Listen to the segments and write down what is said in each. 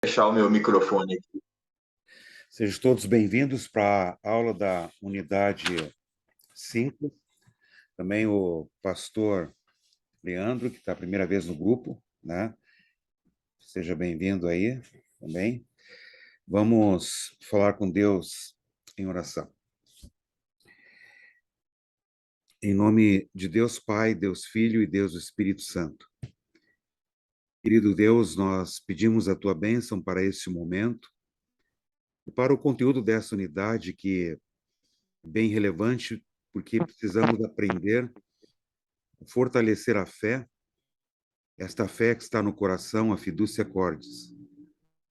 Fechar o meu microfone aqui. Sejam todos bem-vindos para a aula da unidade 5. Também o pastor Leandro, que está a primeira vez no grupo, né? Seja bem-vindo aí também. Vamos falar com Deus em oração. Em nome de Deus Pai, Deus Filho e Deus Espírito Santo. Querido Deus, nós pedimos a tua bênção para esse momento e para o conteúdo dessa unidade que é bem relevante, porque precisamos aprender, fortalecer a fé, esta fé que está no coração, a fidúcia cordis.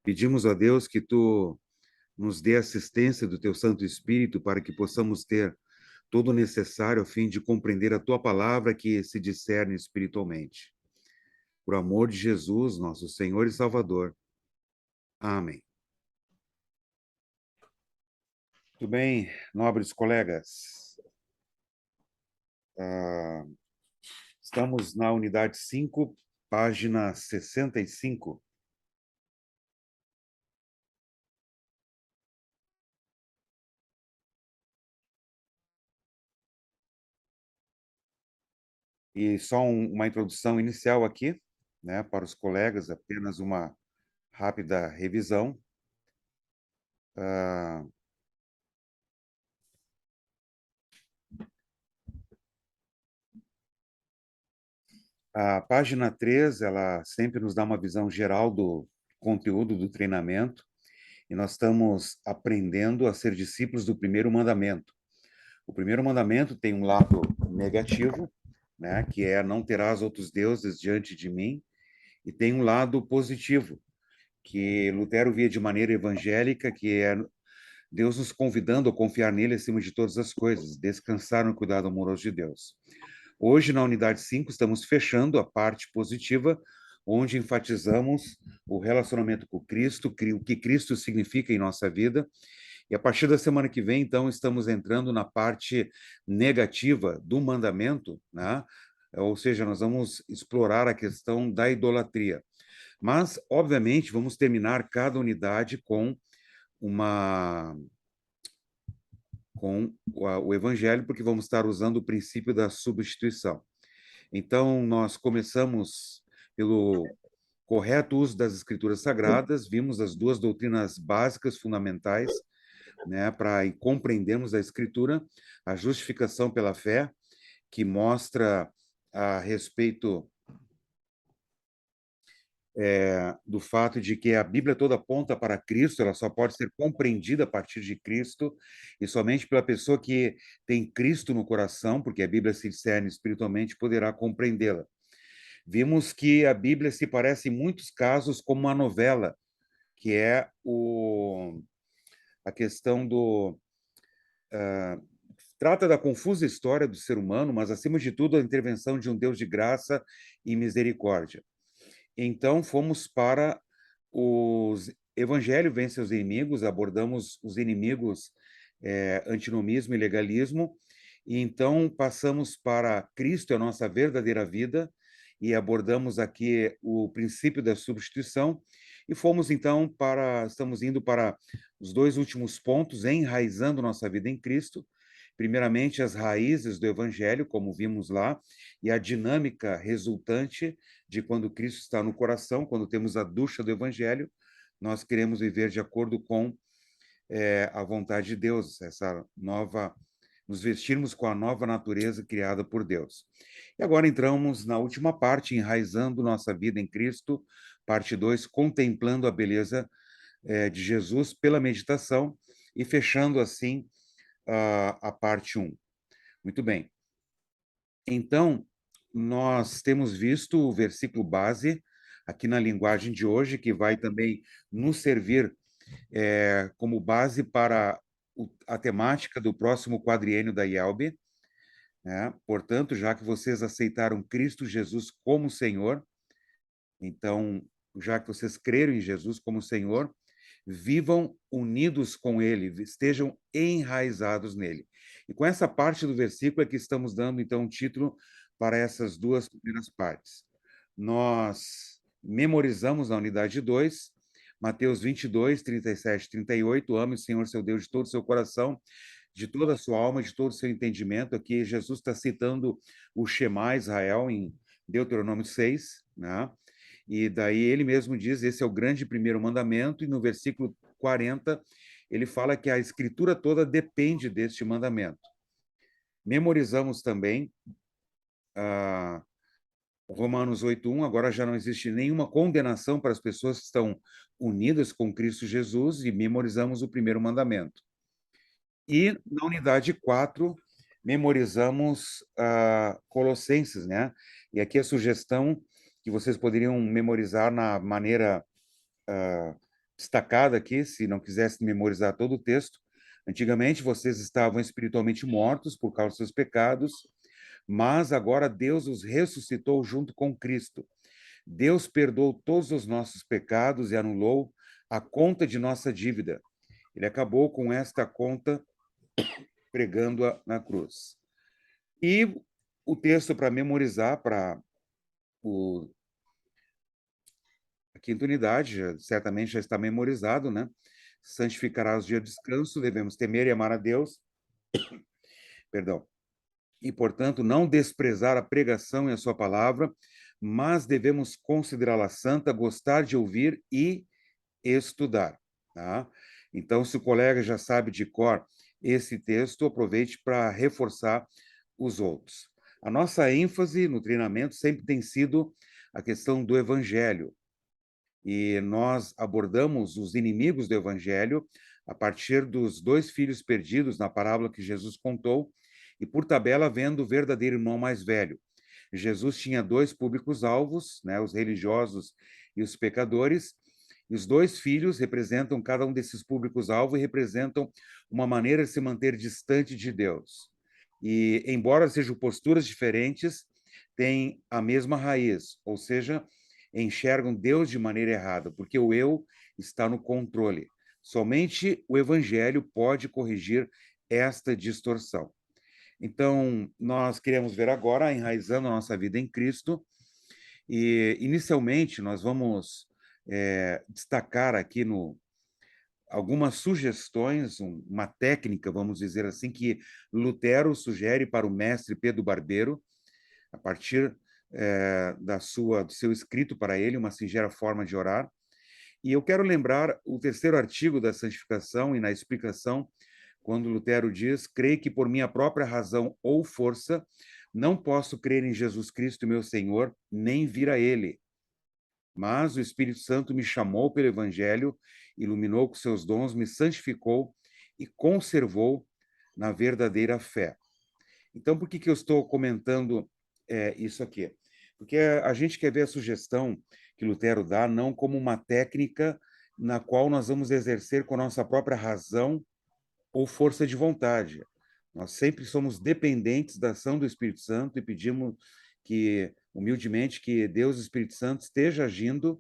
Pedimos a Deus que tu nos dê assistência do teu Santo Espírito para que possamos ter todo o necessário a fim de compreender a tua palavra que se discerne espiritualmente. Por amor de Jesus, nosso Senhor e Salvador. Amém. Muito bem, nobres colegas. Estamos na unidade 5, página 65. E só uma introdução inicial aqui, né, para os colegas, apenas uma rápida revisão. A página 3, ela sempre nos dá uma visão geral do conteúdo do treinamento, e nós estamos aprendendo a ser discípulos do primeiro mandamento. O primeiro mandamento tem um lado negativo, né, que é não terás outros deuses diante de mim, e tem um lado positivo, que Lutero via de maneira evangélica, que é Deus nos convidando a confiar nele acima de todas as coisas, descansar no cuidado amoroso de Deus. Hoje, na unidade 5, estamos fechando a parte positiva, onde enfatizamos o relacionamento com Cristo, o que Cristo significa em nossa vida. E a partir da semana que vem, então, estamos entrando na parte negativa do mandamento, né? Ou seja, nós vamos explorar a questão da idolatria. Mas, obviamente, vamos terminar cada unidade com o evangelho, porque vamos estar usando o princípio da substituição. Então, nós começamos pelo correto uso das escrituras sagradas, vimos as duas doutrinas básicas fundamentais, né, para compreendermos a escritura, a justificação pela fé, que mostra a respeito do fato de que a Bíblia toda aponta para Cristo, ela só pode ser compreendida a partir de Cristo, e somente pela pessoa que tem Cristo no coração, porque a Bíblia se discerne espiritualmente, poderá compreendê-la. Vimos que a Bíblia se parece em muitos casos com uma novela, que é a questão do... trata da confusa história do ser humano, mas, acima de tudo, a intervenção de um Deus de graça e misericórdia. Então, fomos para os Evangelho vence os inimigos, abordamos os inimigos, antinomismo e legalismo, e então passamos para Cristo, a nossa verdadeira vida, e abordamos aqui o princípio da substituição, e fomos então estamos indo para os dois últimos pontos, enraizando nossa vida em Cristo, primeiramente as raízes do Evangelho, como vimos lá, e a dinâmica resultante de quando Cristo está no coração, quando temos a ducha do Evangelho, nós queremos viver de acordo com a vontade de Deus, nos vestirmos com a nova natureza criada por Deus. E agora entramos na última parte, enraizando nossa vida em Cristo, parte 2, contemplando a beleza de Jesus pela meditação, e fechando assim a parte 1. Muito bem. Então, nós temos visto o versículo base aqui na linguagem de hoje, que vai também nos servir como base para a temática do próximo quadriênio da IELB, né? Portanto, já que vocês aceitaram Cristo Jesus como Senhor, então, já que vocês creram em Jesus como Senhor, vivam unidos com Ele, estejam enraizados nele. E com essa parte do versículo é que estamos dando, então, um título para essas duas primeiras partes. Nós memorizamos na unidade 2 Mateus 22, 37, 38, ame o Senhor seu Deus de todo o seu coração, de toda a sua alma, de todo o seu entendimento. Aqui Jesus está citando o Shema Israel em Deuteronômio 6, né? E daí ele mesmo diz, esse é o grande primeiro mandamento, e no versículo 40, ele fala que a escritura toda depende deste mandamento. Memorizamos também Romanos 8:1, agora já não existe nenhuma condenação para as pessoas que estão unidas com Cristo Jesus, e memorizamos o primeiro mandamento. E na unidade 4, memorizamos Colossenses, né? E aqui a sugestão que vocês poderiam memorizar na maneira destacada aqui, se não quisessem memorizar todo o texto. Antigamente vocês estavam espiritualmente mortos por causa dos seus pecados, mas agora Deus os ressuscitou junto com Cristo. Deus perdoou todos os nossos pecados e anulou a conta de nossa dívida. Ele acabou com esta conta pregando-a na cruz. E o texto para memorizar para a quinta unidade, certamente já está memorizado, né? Santificarás o dia de descanso, devemos temer e amar a Deus, perdão, e, portanto, não desprezar a pregação e a sua palavra, mas devemos considerá-la santa, gostar de ouvir e estudar, tá? Então, se o colega já sabe de cor esse texto, aproveite para reforçar os outros. A nossa ênfase no treinamento sempre tem sido a questão do evangelho, e nós abordamos os inimigos do evangelho a partir dos dois filhos perdidos na parábola que Jesus contou, e por tabela vendo o verdadeiro irmão mais velho. Jesus tinha dois públicos-alvos, né, os religiosos e os pecadores, e os dois filhos representam cada um desses públicos-alvo e representam uma maneira de se manter distante de Deus. E, embora sejam posturas diferentes, têm a mesma raiz, ou seja, enxergam Deus de maneira errada, porque o eu está no controle. Somente o evangelho pode corrigir esta distorção. Então, nós queremos ver agora, enraizando a nossa vida em Cristo, e inicialmente nós vamos destacar aqui algumas sugestões, uma técnica, vamos dizer assim, que Lutero sugere para o mestre Pedro Barbeiro, a partir do seu escrito para ele, uma singela forma de orar. E eu quero lembrar o terceiro artigo da santificação e na explicação, quando Lutero diz: creio que por minha própria razão ou força não posso crer em Jesus Cristo, meu Senhor, nem vir a ele. Mas o Espírito Santo me chamou pelo Evangelho, iluminou com seus dons, me santificou e conservou na verdadeira fé. Então, por que eu estou comentando isso aqui? Porque a gente quer ver a sugestão que Lutero dá não como uma técnica na qual nós vamos exercer com a nossa própria razão ou força de vontade. Nós sempre somos dependentes da ação do Espírito Santo e pedimos que, humildemente, que Deus, Espírito Santo, esteja agindo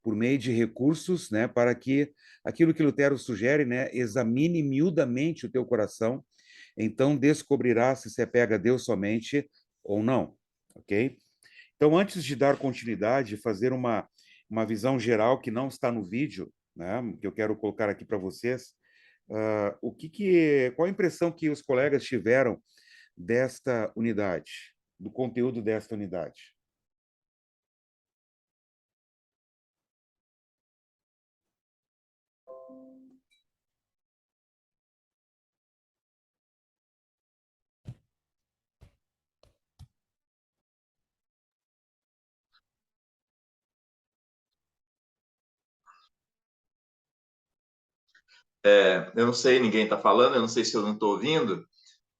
por meio de recursos, né, para que aquilo que Lutero sugere, né, examine miudamente o teu coração, então descobrirás se se apega a Deus somente ou não, ok? Então, antes de dar continuidade, fazer uma visão geral que não está no vídeo, né, que eu quero colocar aqui para vocês, qual a impressão que os colegas tiveram desta unidade, do conteúdo desta unidade? Eu não sei, ninguém está falando, eu não sei se eu não estou ouvindo.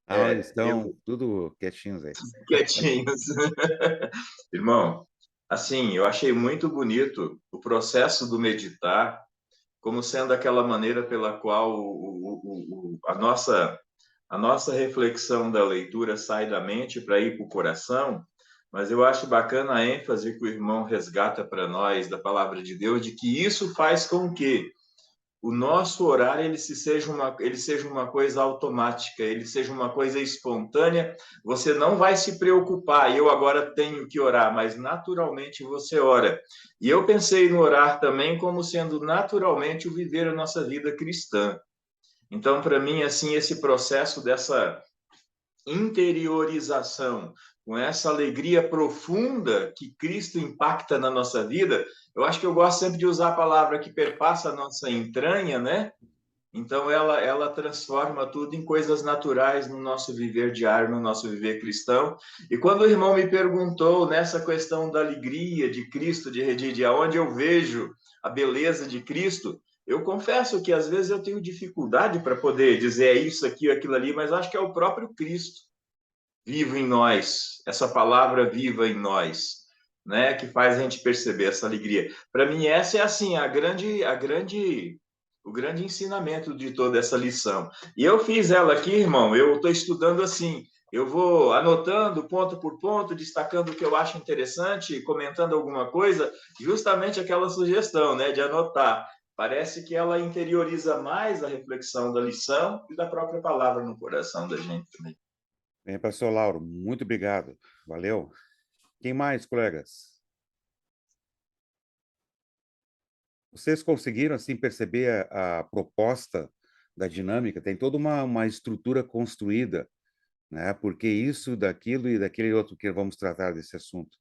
Eles Eu estão tudo quietinhos aí. quietinhos. Irmão, assim, eu achei muito bonito o processo do meditar como sendo aquela maneira pela qual a nossa reflexão da leitura sai da mente para ir para o coração, mas eu acho bacana a ênfase que o irmão resgata para nós da palavra de Deus, de que isso faz com que o nosso orar ele seja uma coisa automática, ele seja uma coisa espontânea. Você não vai se preocupar, eu agora tenho que orar, mas naturalmente você ora. E eu pensei no orar também como sendo naturalmente o viver a nossa vida cristã. Então, para mim, assim, esse processo dessa interiorização, com essa alegria profunda que Cristo impacta na nossa vida, eu acho que eu gosto sempre de usar a palavra que perpassa a nossa entranha, né? Então, ela transforma tudo em coisas naturais no nosso viver diário, no nosso viver cristão. E quando o irmão me perguntou nessa questão da alegria de Cristo, de aonde eu vejo a beleza de Cristo, eu confesso que às vezes eu tenho dificuldade para poder dizer é isso aqui, aquilo ali, mas acho que é o próprio Cristo vivo em nós, essa palavra viva em nós, né, que faz a gente perceber essa alegria. Para mim essa é assim o grande ensinamento de toda essa lição. E eu fiz ela aqui, irmão, eu estou estudando assim, eu vou anotando ponto por ponto, destacando o que eu acho interessante, comentando alguma coisa, justamente aquela sugestão, né, de anotar. Parece que ela interioriza mais a reflexão da lição e da própria palavra no coração da gente também. Bem, pastor Lauro, muito obrigado. Valeu. Quem mais, colegas? Vocês conseguiram, assim, perceber a proposta da dinâmica? Tem toda uma estrutura construída, né? Porque isso, daquilo e daquele outro que vamos tratar desse assunto.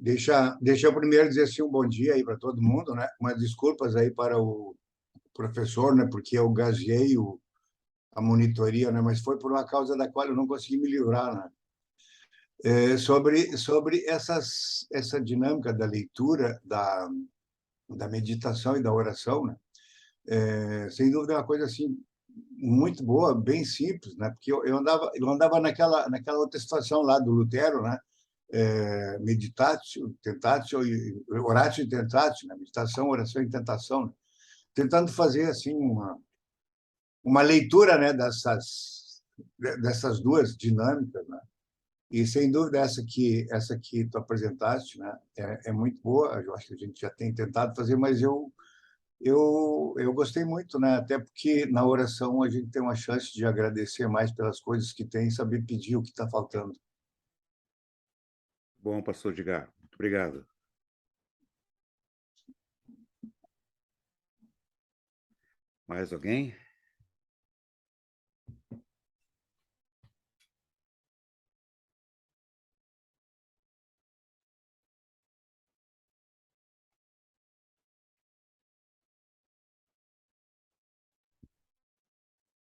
Deixa eu primeiro dizer assim, um bom dia aí para todo mundo, né? Umas desculpas aí para o professor, né? Porque eu gaguejei a monitoria, né? Mas foi por uma causa da qual eu não consegui me livrar, né? Sobre essa dinâmica da leitura, da meditação e da oração, né? Sem dúvida é uma coisa assim muito boa, bem simples, né? Porque eu andava naquela outra situação lá do Lutero, né? Meditatio, tentatio, oratio e tentatio, né? Meditação, oração e tentação, né? Tentando fazer assim uma leitura, né? Dessas duas dinâmicas, né? E sem dúvida essa que tu apresentaste, né? É muito boa. Eu acho que a gente já tem tentado fazer, mas eu gostei muito, né? Até porque na oração a gente tem uma chance de agradecer mais pelas coisas que tem e saber pedir o que está faltando. Bom, pastor Edgar, muito obrigado. Mais alguém?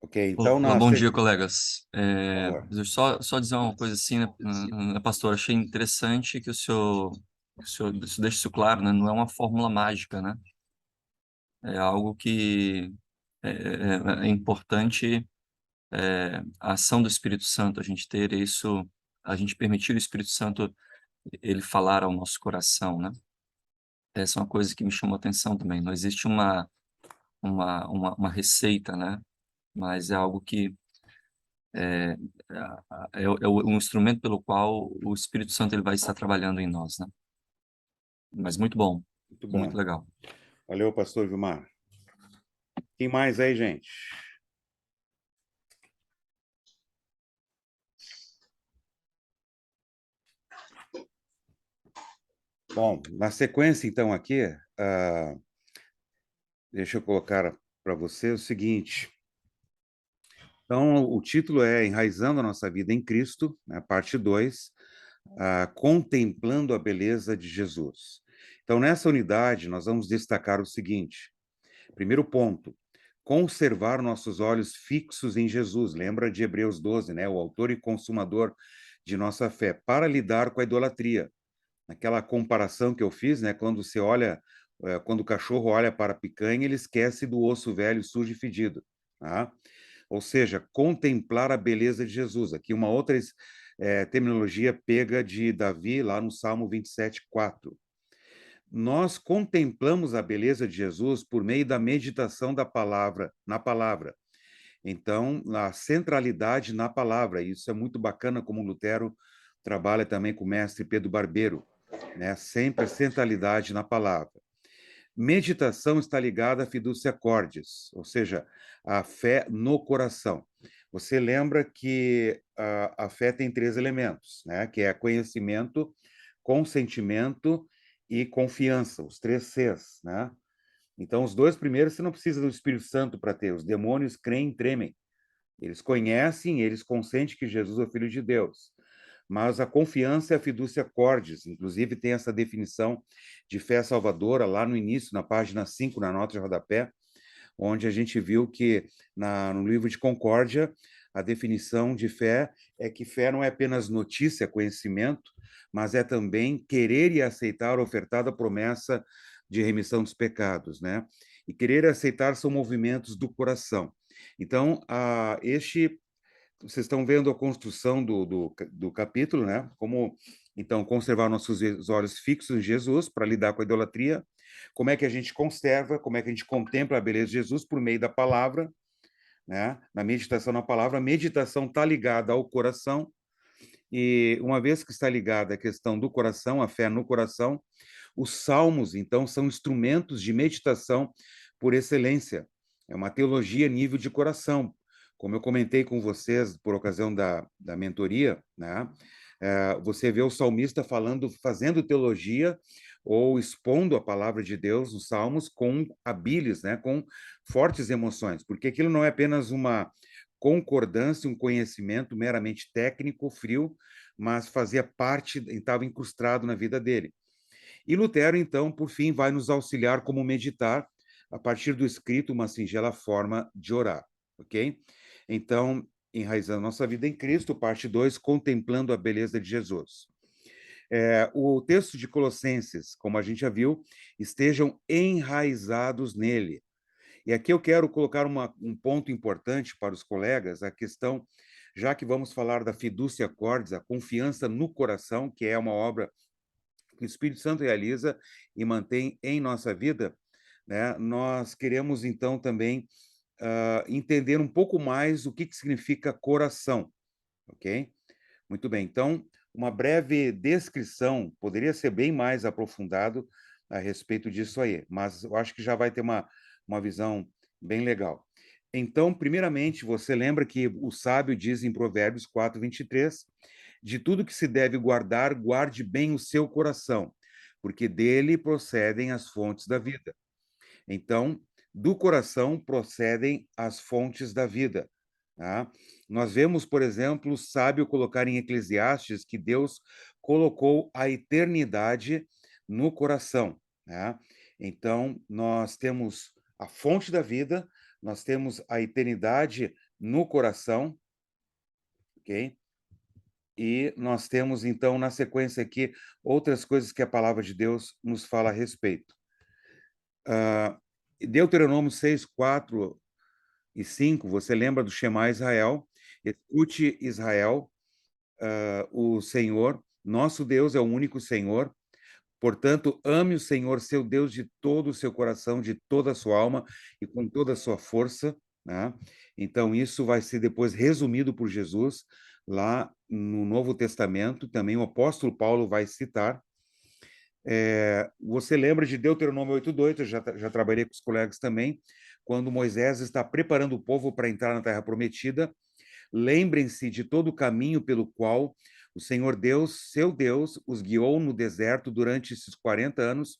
Ok, então Olá, bom dia, colegas. Olá. Só dizer uma coisa assim, né, pastor, achei interessante que o senhor deixe isso claro, né? Não é uma fórmula mágica, né? É algo que é importante, a ação do Espírito Santo, a gente ter isso, a gente permitir o Espírito Santo ele falar ao nosso coração, né? Essa é uma coisa que me chamou a atenção também. Não existe uma receita, né? Mas é algo que um instrumento pelo qual o Espírito Santo ele vai estar trabalhando em nós, né? Mas muito bom, Muito muito bom. legal. Valeu, pastor Vilmar. Quem mais aí, gente? Bom, na sequência, então, aqui, deixa eu colocar para você o seguinte. Então, o título é Enraizando a Nossa Vida em Cristo, né, parte 2, Contemplando a Beleza de Jesus. Então, nessa unidade, nós vamos destacar o seguinte. Primeiro ponto, conservar nossos olhos fixos em Jesus. Lembra de Hebreus 12, né? O autor e consumador de nossa fé, para lidar com a idolatria. Aquela comparação que eu fiz, né? Quando você olha, quando o cachorro olha para a picanha, ele esquece do osso velho, sujo e fedido. Tá? Ou seja, contemplar a beleza de Jesus. Aqui uma outra terminologia pega de Davi, lá no Salmo 27:4. Nós contemplamos a beleza de Jesus por meio da meditação da palavra, na palavra. Então, a centralidade na palavra, isso é muito bacana como Lutero trabalha também com o mestre Pedro Barbeiro, né? Sempre a centralidade na palavra. Meditação está ligada à fiducia cordis, ou seja, a fé no coração. Você lembra que a fé tem 3 elementos, né? Que é conhecimento, consentimento e confiança, os 3 Cs, né? Então, os 2 primeiros você não precisa do Espírito Santo para ter. Os demônios creem e tremem. Eles conhecem, eles consentem que Jesus é o Filho de Deus. Mas a confiança é a fiducia cordis. Inclusive, tem essa definição de fé salvadora lá no início, na página 5, na nota de rodapé, onde a gente viu que no livro de Concórdia, a definição de fé é que fé não é apenas notícia, conhecimento, mas é também querer e aceitar a ofertada promessa de remissão dos pecados, né? E querer e aceitar são movimentos do coração. Então, vocês estão vendo a construção do capítulo, né? Como, então, conservar nossos olhos fixos em Jesus para lidar com a idolatria. Como é que a gente conserva, como é que a gente contempla a beleza de Jesus por meio da palavra, né? Na meditação na palavra. A meditação está ligada ao coração, e uma vez que está ligada à questão do coração, a fé no coração, os salmos, então, são instrumentos de meditação por excelência. É uma teologia nível de coração. Como eu comentei com vocês por ocasião da mentoria, né? Você vê o salmista fazendo teologia ou expondo a palavra de Deus nos salmos com habilis, né? Com fortes emoções, porque aquilo não é apenas uma concordância, um conhecimento meramente técnico, frio, mas fazia parte, estava incrustado na vida dele. E Lutero, então, por fim, vai nos auxiliar como meditar, a partir do escrito, uma singela forma de orar, ok? Então, enraizando nossa vida em Cristo, parte 2, contemplando a beleza de Jesus. O texto de Colossenses, como a gente já viu, estejam enraizados nele. E aqui eu quero colocar um ponto importante para os colegas, a questão, já que vamos falar da fiducia cordis, a confiança no coração, que é uma obra que o Espírito Santo realiza e mantém em nossa vida, né? Nós queremos, então, também entender um pouco mais o que significa coração, ok? Muito bem, então, uma breve descrição, poderia ser bem mais aprofundado a respeito disso aí, mas eu acho que já vai ter uma visão bem legal. Então, primeiramente, você lembra que o sábio diz em Provérbios 4, 23, de tudo que se deve guardar, guarde bem o seu coração, porque dele procedem as fontes da vida. Então, do coração procedem as fontes da vida. Tá? Nós vemos, por exemplo, o sábio colocar em Eclesiastes que Deus colocou a eternidade no coração. Né? Então, nós temos a fonte da vida, nós temos a eternidade no coração, ok? E nós temos, então, na sequência aqui, outras coisas que a palavra de Deus nos fala a respeito. Deuteronômio 6, 4 e 5, você lembra do Shema Israel? Escute, Israel, o Senhor, nosso Deus é o único Senhor, portanto, ame o Senhor, seu Deus, de todo o seu coração, de toda a sua alma e com toda a sua força, né? Então, isso vai ser depois resumido por Jesus lá no Novo Testamento, também o apóstolo Paulo vai citar. Você lembra de Deuteronômio 8:2, eu já trabalhei com os colegas também, quando Moisés está preparando o povo para entrar na Terra Prometida. Lembrem-se de todo o caminho pelo qual o Senhor Deus, seu Deus, os guiou no deserto durante esses 40 anos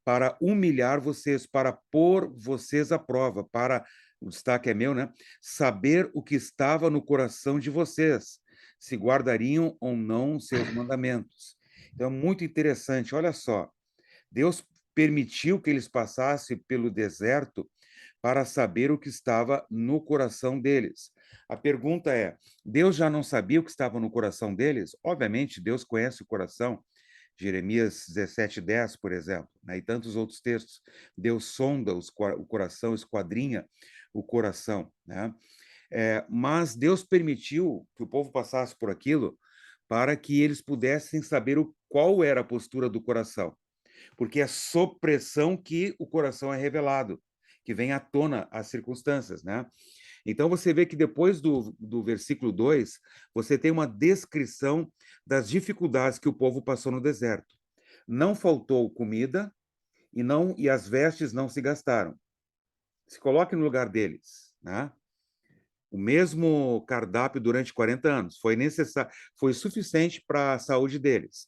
para humilhar vocês, para pôr vocês à prova, para, o destaque é meu, né? Saber o que estava no coração de vocês, se guardariam ou não seus mandamentos. Então, é muito interessante, olha só, Deus permitiu que eles passassem pelo deserto para saber o que estava no coração deles. A pergunta é: Deus já não sabia o que estava no coração deles? Obviamente, Deus conhece o coração. Jeremias 17:10, por exemplo, né? E tantos outros textos. Deus sonda o coração, esquadrinha o coração, né? Mas Deus permitiu que o povo passasse por aquilo para que eles pudessem saber qual era a postura do coração. Porque é sob pressão que o coração é revelado, que vem à tona as circunstâncias, né? Então, você vê que depois do versículo 2, você tem uma descrição das dificuldades que o povo passou no deserto. Não faltou comida e as vestes não se gastaram. Se coloque no lugar deles, né? O mesmo cardápio durante 40 anos foi suficiente para a saúde deles.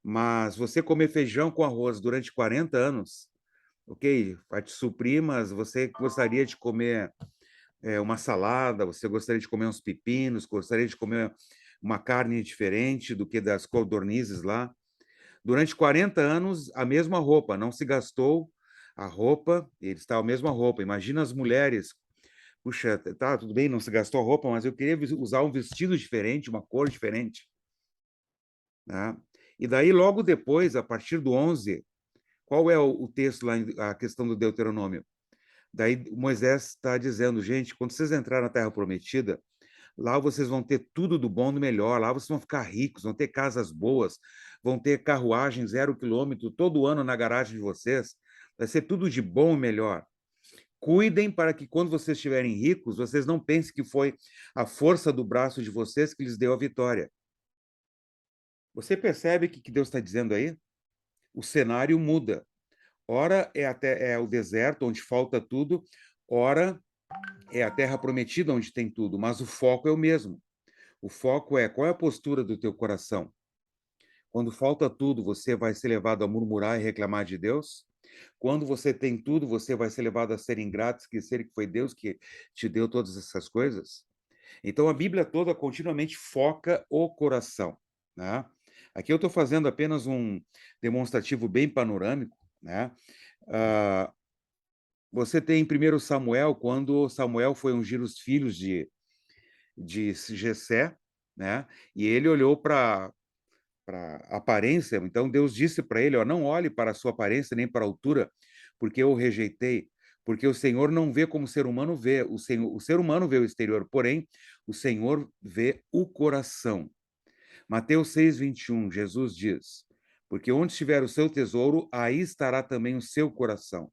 Mas você comer feijão com arroz durante 40 anos, ok, vai te suprir, mas você gostaria de comer uma salada, você gostaria de comer uns pepinos, gostaria de comer uma carne diferente do que das codornizes lá. Durante 40 anos, a mesma roupa, não se gastou a roupa, eles estavam a mesma roupa. Imagina as mulheres, puxa, tá, tudo bem, não se gastou a roupa, mas eu queria usar um vestido diferente, uma cor diferente. Né? E daí, logo depois, a partir do 11, qual é o texto lá, a questão do Deuteronômio? Daí Moisés está dizendo, gente, quando vocês entrarem na Terra Prometida, lá vocês vão ter tudo do bom e do melhor, lá vocês vão ficar ricos, vão ter casas boas, vão ter carruagem 0 quilômetro todo ano na garagem de vocês, vai ser tudo de bom e melhor. Cuidem para que quando vocês estiverem ricos, vocês não pensem que foi a força do braço de vocês que lhes deu a vitória. Você percebe o que Deus está dizendo aí? O cenário muda. Ora é o deserto, onde falta tudo, ora é a terra prometida, onde tem tudo, mas o foco é o mesmo. O foco é qual é a postura do teu coração. Quando falta tudo, você vai ser levado a murmurar e reclamar de Deus? Quando você tem tudo, você vai ser levado a ser ingrato, esquecer que foi Deus que te deu todas essas coisas? Então, a Bíblia toda continuamente foca o coração, né? Aqui eu estou fazendo apenas um demonstrativo bem panorâmico, né? Você tem em 1 Samuel, quando Samuel foi ungir os filhos de Jessé, né? E ele olhou para a aparência, então Deus disse para ele, ó, não olhe para a sua aparência nem para a altura, porque eu o rejeitei, porque o Senhor não vê como o ser humano vê, o ser humano vê o exterior, porém o Senhor vê o coração. Mateus 6:21, Jesus diz, porque onde estiver o seu tesouro, aí estará também o seu coração.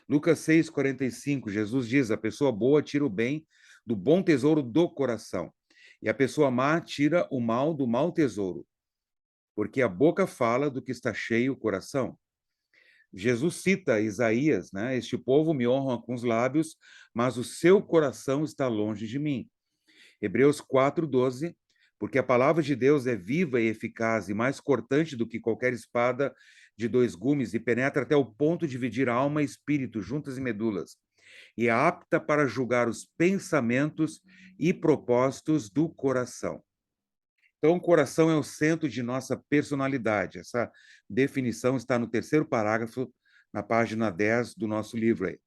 Lucas 6:45, Jesus diz, a pessoa boa tira o bem do bom tesouro do coração, e a pessoa má tira o mal do mau tesouro, porque a boca fala do que está cheio o coração. Jesus cita Isaías, né? Este povo me honra com os lábios, mas o seu coração está longe de mim. Hebreus 4:12, porque a palavra de Deus é viva e eficaz e mais cortante do que qualquer espada de 2 gumes e penetra até o ponto de dividir alma e espírito, juntas e medulas, e é apta para julgar os pensamentos e propósitos do coração. Então, o coração é o centro de nossa personalidade. Essa definição está no 3º parágrafo, na página 10 do nosso livro aí.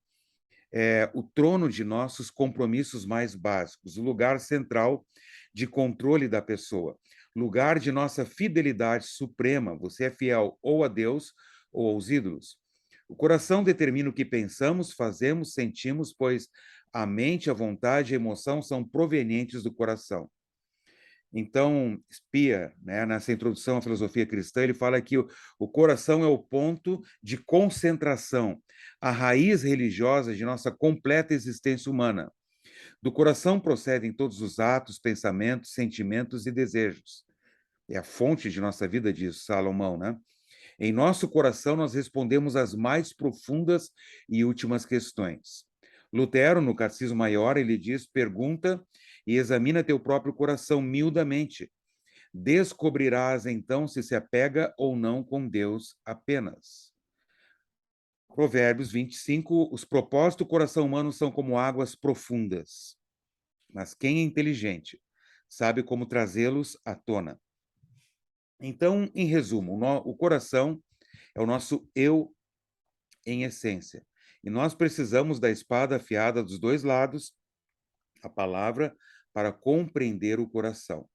É o trono de nossos compromissos mais básicos, o lugar central de controle da pessoa, lugar de nossa fidelidade suprema. Você é fiel ou a Deus ou aos ídolos. O coração determina o que pensamos, fazemos, sentimos, pois a mente, a vontade e a emoção são provenientes do coração. Então, Spia, né, nessa introdução à filosofia cristã, ele fala que o coração é o ponto de concentração, a raiz religiosa de nossa completa existência humana. Do coração procedem todos os atos, pensamentos, sentimentos e desejos. É a fonte de nossa vida, diz Salomão, né? Em nosso coração, nós respondemos às mais profundas e últimas questões. Lutero, no Catecismo Maior, ele diz, pergunta e examina teu próprio coração miudamente. Descobrirás, então, se apega ou não com Deus apenas. Provérbios 25, os propósitos do coração humano são como águas profundas, mas quem é inteligente sabe como trazê-los à tona. Então, em resumo, o coração é o nosso eu em essência. E nós precisamos da espada afiada dos dois lados, a palavra, para compreender o coração.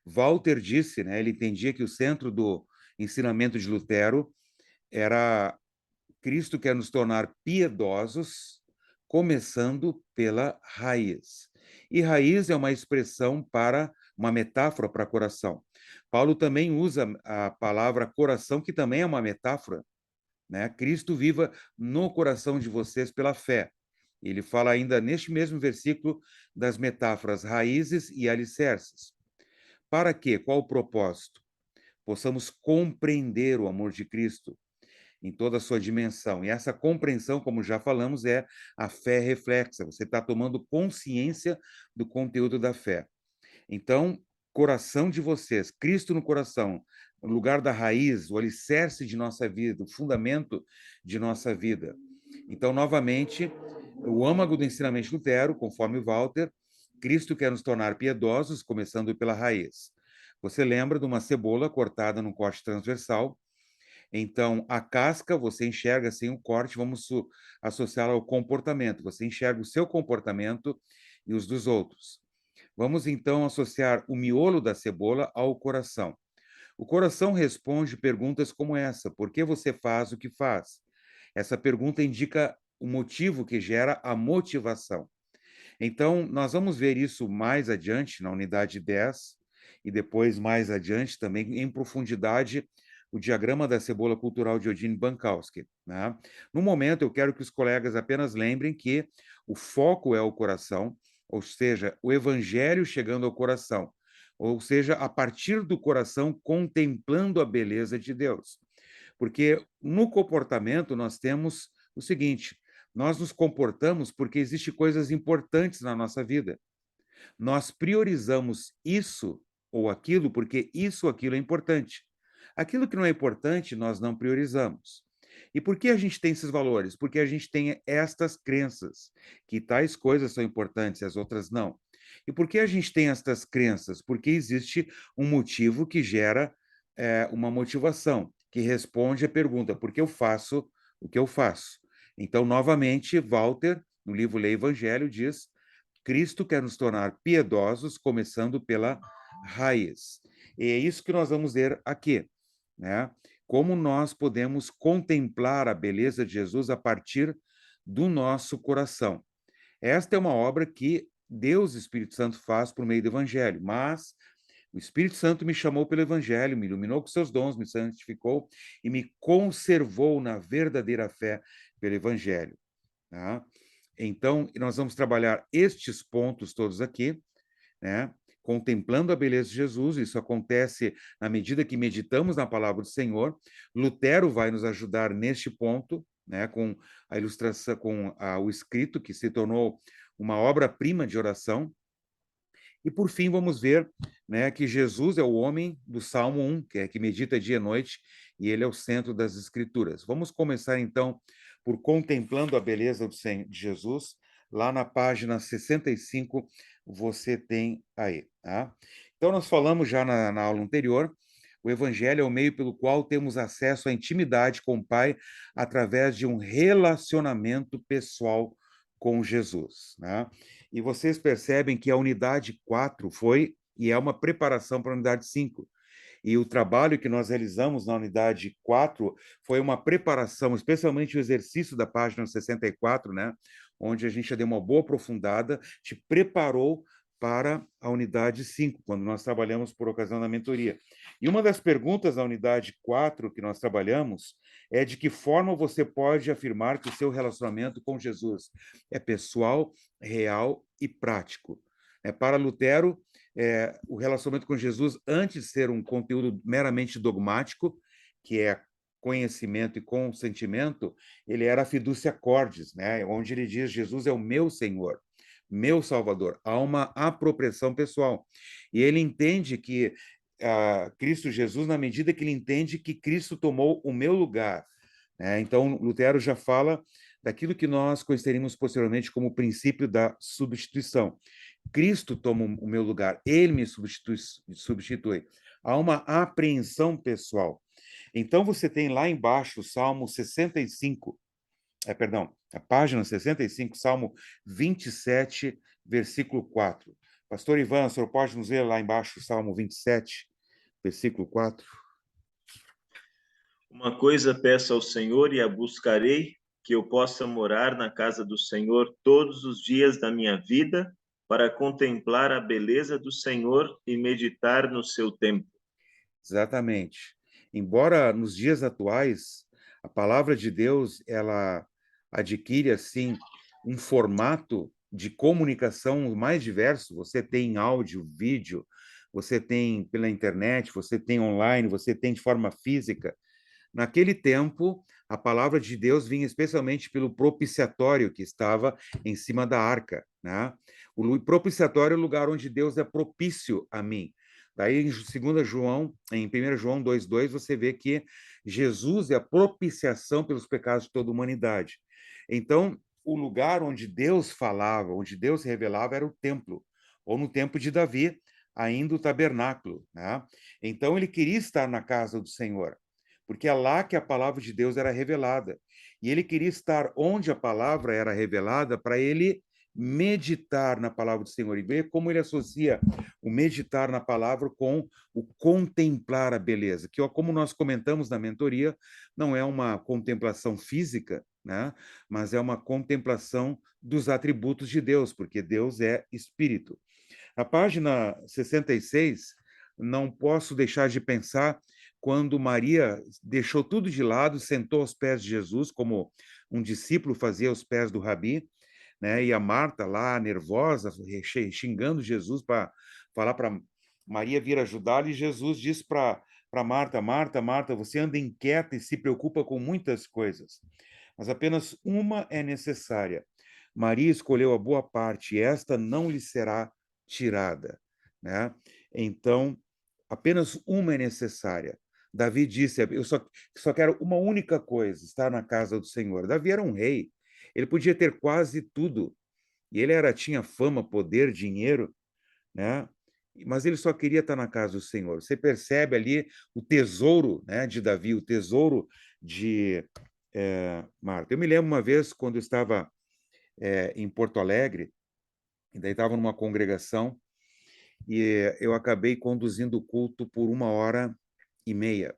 Walter disse, né, ele entendia que o centro do ensinamento de Lutero era Cristo quer nos tornar piedosos, começando pela raiz. E raiz é uma expressão para, uma metáfora para coração. Paulo também usa a palavra coração, que também é uma metáfora, né? Cristo viva no coração de vocês pela fé. Ele fala ainda neste mesmo versículo das metáforas raízes e alicerces. Para quê? Qual o propósito? Possamos compreender o amor de Cristo em toda a sua dimensão. E essa compreensão, como já falamos, é a fé reflexa. Você está tomando consciência do conteúdo da fé. Então, coração de vocês, Cristo no coração, o lugar da raiz, o alicerce de nossa vida, o fundamento de nossa vida. Então, novamente, o âmago do ensinamento de Lutero, conforme Walter, Cristo quer nos tornar piedosos, começando pela raiz. Você lembra de uma cebola cortada num corte transversal? Então, a casca você enxerga sem o corte, vamos associá-la ao comportamento. Você enxerga o seu comportamento e os dos outros. Vamos então associar o miolo da cebola ao coração. O coração responde perguntas como essa: por que você faz o que faz? Essa pergunta indica o motivo que gera a motivação. Então, nós vamos ver isso mais adiante, na unidade 10, e depois mais adiante também, em profundidade, o diagrama da cebola cultural de Eugene Bankowski. Né? No momento, eu quero que os colegas apenas lembrem que o foco é o coração, ou seja, o evangelho chegando ao coração, ou seja, a partir do coração contemplando a beleza de Deus. Porque no comportamento nós temos o seguinte: nós nos comportamos porque existem coisas importantes na nossa vida. Nós priorizamos isso ou aquilo porque isso ou aquilo é importante. Aquilo que não é importante, nós não priorizamos. E por que a gente tem esses valores? Porque a gente tem estas crenças, que tais coisas são importantes e as outras não. E por que a gente tem estas crenças? Porque existe um motivo que gera uma motivação, que responde à pergunta: por que eu faço o que eu faço? Então, novamente, Walter, no livro Lei e Evangelho, diz: Cristo quer nos tornar piedosos, começando pela raiz. E é isso que nós vamos ver aqui, né? Como nós podemos contemplar a beleza de Jesus a partir do nosso coração. Esta é uma obra que Deus, Espírito Santo, faz por meio do Evangelho, mas o Espírito Santo me chamou pelo Evangelho, me iluminou com seus dons, me santificou e me conservou na verdadeira fé pelo Evangelho. Tá? Então, nós vamos trabalhar estes pontos todos aqui, né? Contemplando a beleza de Jesus. Isso acontece na medida que meditamos na palavra do Senhor. Lutero vai nos ajudar neste ponto, né? Com a ilustração, com o escrito, que se tornou uma obra-prima de oração. E, por fim, vamos ver, né, que Jesus é o homem do Salmo 1, que medita dia e noite, e ele é o centro das Escrituras. Vamos começar, então, por contemplando a beleza de Jesus. Lá na página 65, você tem aí. Tá? Então, nós falamos já na aula anterior, o Evangelho é o meio pelo qual temos acesso à intimidade com o Pai através de um relacionamento pessoal com Jesus. Né? E vocês percebem que a unidade 4 foi e é uma preparação para a unidade 5. E o trabalho que nós realizamos na unidade 4 foi uma preparação, especialmente o exercício da página 64, né? Onde a gente já deu uma boa aprofundada, te preparou para a unidade 5, quando nós trabalhamos por ocasião da mentoria. E uma das perguntas da unidade 4 que nós trabalhamos é de que forma você pode afirmar que o seu relacionamento com Jesus é pessoal, real e prático. Para Lutero, o relacionamento com Jesus, antes de ser um conteúdo meramente dogmático, que é conhecimento e consentimento, ele era fiducia cordis, né? Onde ele diz: Jesus é o meu Senhor, meu Salvador. Há uma apropriação pessoal. E ele entende que Cristo Jesus, na medida que ele entende que Cristo tomou o meu lugar. Né? Então, Lutero já fala daquilo que nós conheceríamos posteriormente como o princípio da substituição. Cristo toma o meu lugar, ele me substitui. Há uma apreensão pessoal. Então, você tem lá embaixo o Salmo 65, a página 65, Salmo 27, versículo 4. Pastor Ivan, o senhor pode nos ler lá embaixo o Salmo 27, versículo 4? Uma coisa peço ao Senhor e a buscarei, que eu possa morar na casa do Senhor todos os dias da minha vida, para contemplar a beleza do Senhor e meditar no seu templo. Exatamente. Embora nos dias atuais a palavra de Deus ela adquire assim um formato de comunicação mais diverso. Você tem áudio, vídeo, você tem pela internet, você tem online, você tem de forma física. Naquele tempo, a palavra de Deus vinha especialmente pelo propiciatório que estava em cima da arca, né? O propiciatório é o lugar onde Deus é propício a mim. Daí, em 2 João, em 1 João 2,2, você vê que Jesus é a propiciação pelos pecados de toda a humanidade. Então, o lugar onde Deus falava, onde Deus revelava, era o templo, ou no tempo de Davi, ainda o tabernáculo, né? Então, ele queria estar na casa do Senhor, porque é lá que a palavra de Deus era revelada. E ele queria estar onde a palavra era revelada para ele meditar na palavra do Senhor e ver como ele associa o meditar na palavra com o contemplar a beleza, que, como nós comentamos na mentoria, não é uma contemplação física, né? Mas é uma contemplação dos atributos de Deus, porque Deus é espírito. Na página 66, não posso deixar de pensar quando Maria deixou tudo de lado, sentou aos pés de Jesus, como um discípulo fazia aos pés do Rabi, né? E a Marta lá, nervosa, xingando Jesus para falar para Maria vir ajudá-la, e Jesus disse para Marta: Marta, Marta, você anda inquieta e se preocupa com muitas coisas, mas apenas uma é necessária. Maria escolheu a boa parte, e esta não lhe será tirada, né? Então, apenas uma é necessária. Davi disse: eu só quero uma única coisa, estar na casa do Senhor. Davi era um rei, ele podia ter quase tudo, e ele tinha fama, poder, dinheiro, né? Mas ele só queria estar na casa do Senhor. Você percebe ali o tesouro, né, de Davi, o tesouro de Marta. Eu me lembro uma vez, quando eu estava em Porto Alegre, e daí estava numa congregação, e eu acabei conduzindo o culto por 1h30.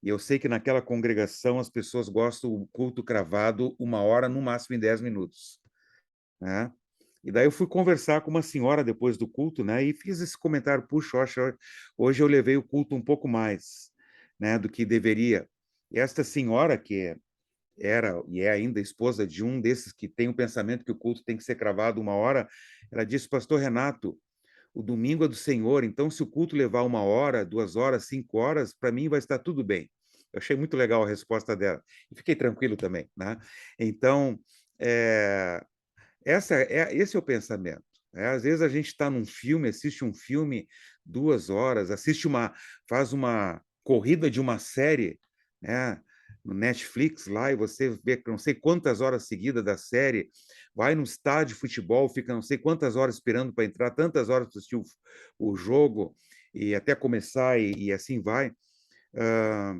E eu sei que naquela congregação as pessoas gostam do culto cravado 1 hora, no máximo em 10 minutos, né? E daí eu fui conversar com uma senhora depois do culto, né? E fiz esse comentário: puxa, hoje eu levei o culto um pouco mais, né, do que deveria. E esta senhora, que era e é ainda esposa de um desses que tem o pensamento que o culto tem que ser cravado 1 hora, ela disse: pastor Renato, o domingo é do Senhor, então se o culto levar 1 hora, 2 horas, 5 horas, para mim vai estar tudo bem. Eu achei muito legal a resposta dela. E fiquei tranquilo também, né? Então, esse é o pensamento, né? Às vezes a gente está num filme, assiste um filme 2 horas, faz uma corrida de uma série, né, no Netflix lá, e você vê não sei quantas horas seguidas da série, vai no estádio de futebol, fica não sei quantas horas esperando para entrar, tantas horas para assistir o jogo, e até começar, e assim vai. Ah,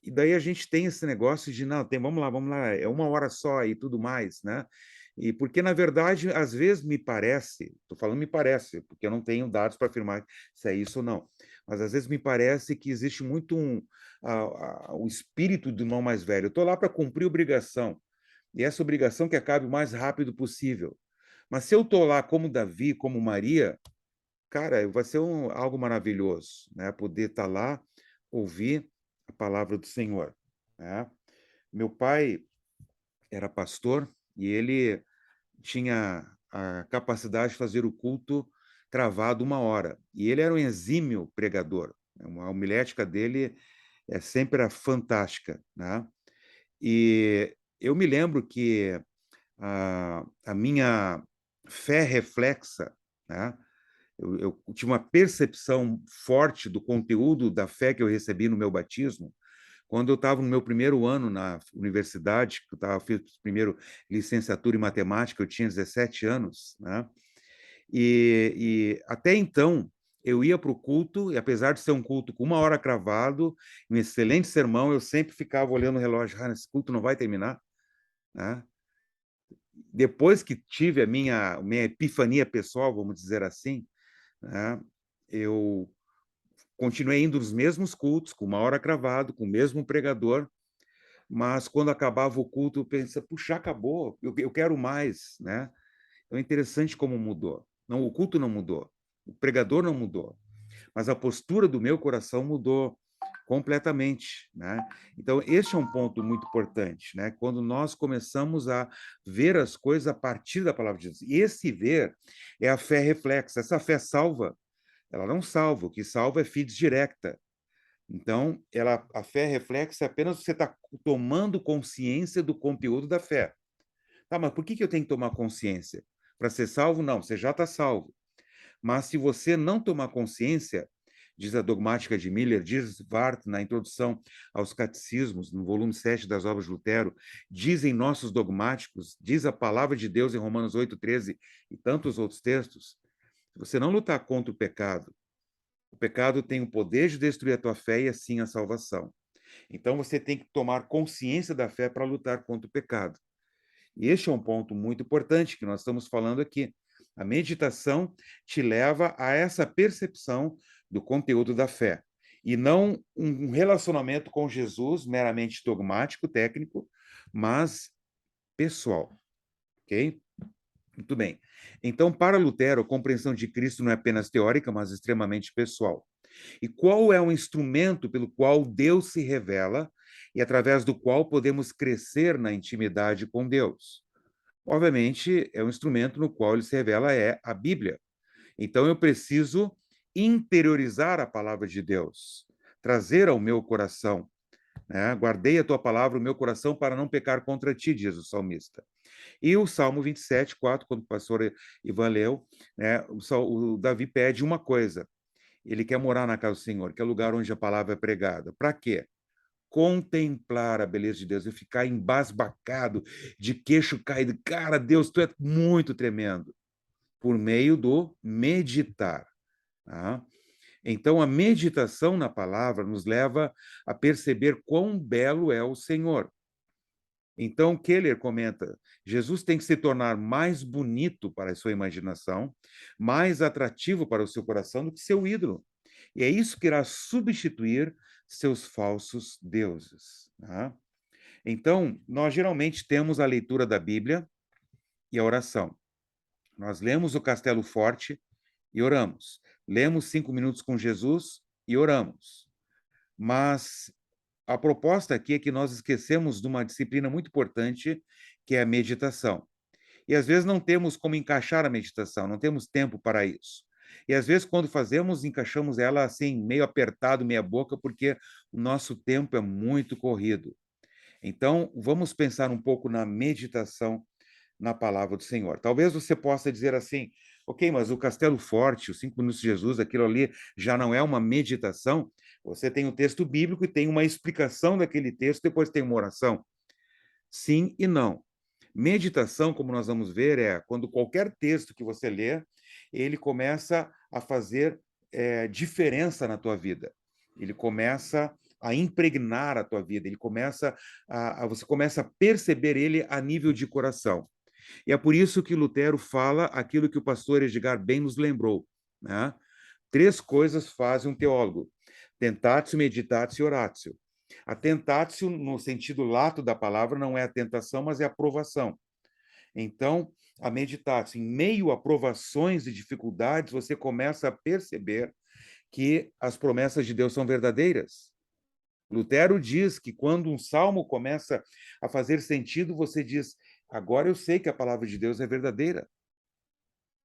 e daí a gente tem esse negócio de, não, vamos lá, é 1 hora só e tudo mais, né? E porque, na verdade, às vezes me parece, estou falando me parece, porque eu não tenho dados para afirmar se é isso ou não, mas às vezes me parece que existe muito o espírito do irmão mais velho. Eu estou lá para cumprir obrigação, e essa obrigação que acabe o mais rápido possível. Mas se eu estou lá como Davi, como Maria, cara, vai ser algo maravilhoso, né? Poder estar lá, ouvir a palavra do Senhor, né? Meu pai era pastor e ele tinha a capacidade de fazer o culto travado 1 hora. E ele era um exímio pregador. A homilética dele sempre era fantástica, né? E eu me lembro que a minha fé reflexa, né? Eu tive uma percepção forte do conteúdo da fé que eu recebi no meu batismo quando eu estava no meu primeiro ano na universidade, que eu fiz primeiro licenciatura em matemática, eu tinha 17 anos, né? E até então eu ia para o culto, e apesar de ser um culto com 1 hora cravado, um excelente sermão, eu sempre ficava olhando o relógio: esse culto não vai terminar, né? Depois que tive a minha epifania pessoal, vamos dizer assim, né? Eu continuei indo nos mesmos cultos, com 1 hora cravado, com o mesmo pregador, mas quando acabava o culto, eu pensei: puxa, acabou, eu quero mais, né? Então é interessante como mudou. Não, o culto não mudou, o pregador não mudou, mas a postura do meu coração mudou completamente, né? Então, este é um ponto muito importante, né? Quando nós começamos a ver as coisas a partir da palavra de Deus. E esse ver é a fé reflexa. Essa fé salva, ela não salva, o que salva é fides directa. Então, a fé reflexa é apenas você está tomando consciência do conteúdo da fé. Tá, mas por que eu tenho que tomar consciência? Para ser salvo? Não, você já está salvo. Mas se você não tomar consciência, diz a dogmática de Miller, diz Wart na introdução aos catecismos, no volume 7 das obras de Lutero, dizem nossos dogmáticos, diz a palavra de Deus em Romanos 8:13 e tantos outros textos, se você não lutar contra o pecado tem o poder de destruir a tua fé e assim a salvação. Então você tem que tomar consciência da fé para lutar contra o pecado. E este é um ponto muito importante que nós estamos falando aqui. A meditação te leva a essa percepção do conteúdo da fé, e não um relacionamento com Jesus meramente dogmático, técnico, mas pessoal, ok? Muito bem. Então, para Lutero, a compreensão de Cristo não é apenas teórica, mas extremamente pessoal. E qual é o instrumento pelo qual Deus se revela e através do qual podemos crescer na intimidade com Deus? Obviamente, é um instrumento no qual ele se revela é a Bíblia. Então, eu preciso interiorizar a palavra de Deus, trazer ao meu coração, né? Guardei a tua palavra no meu coração para não pecar contra ti, diz o salmista. E o Salmo 27:4, quando o pastor Ivan leu, né, o Davi pede uma coisa, ele quer morar na casa do Senhor, que é o lugar onde a palavra é pregada. Para quê? Contemplar a beleza de Deus, eu ficar embasbacado, de queixo caído. Cara, Deus, tu é muito tremendo. Por meio do meditar. Tá? Então, a meditação na palavra nos leva a perceber quão belo é o Senhor. Então, Keller comenta, Jesus tem que se tornar mais bonito para a sua imaginação, mais atrativo para o seu coração do que seu ídolo. E é isso que irá substituir seus falsos deuses. Tá? Então, nós geralmente temos a leitura da Bíblia e a oração. Nós lemos o Castelo Forte e oramos. Lemos 5 minutos com Jesus e oramos. Mas a proposta aqui é que nós esquecemos de uma disciplina muito importante, que é a meditação. E às vezes não temos como encaixar a meditação, não temos tempo para isso. E às vezes, quando fazemos, encaixamos ela assim, meio apertado, meia boca, porque o nosso tempo é muito corrido. Então, vamos pensar um pouco na meditação na palavra do Senhor. Talvez você possa dizer assim, ok, mas o Castelo Forte, os 5 minutos de Jesus, aquilo ali já não é uma meditação? Você tem um texto bíblico e tem uma explicação daquele texto, depois tem uma oração. Sim e não. Meditação, como nós vamos ver, é quando qualquer texto que você lê, ele começa a fazer diferença na tua vida. Ele começa a impregnar a tua vida, você começa a perceber ele a nível de coração. E é por isso que Lutero fala aquilo que o pastor Edgar bem nos lembrou, né? 3 coisas fazem um teólogo: tentatio, meditatio e oratio. A tentatio, no sentido lato da palavra, não é a tentação, mas é a provação. Então, a meditatio, em meio a provações e dificuldades, você começa a perceber que as promessas de Deus são verdadeiras. Lutero diz que quando um salmo começa a fazer sentido, você diz, agora eu sei que a palavra de Deus é verdadeira.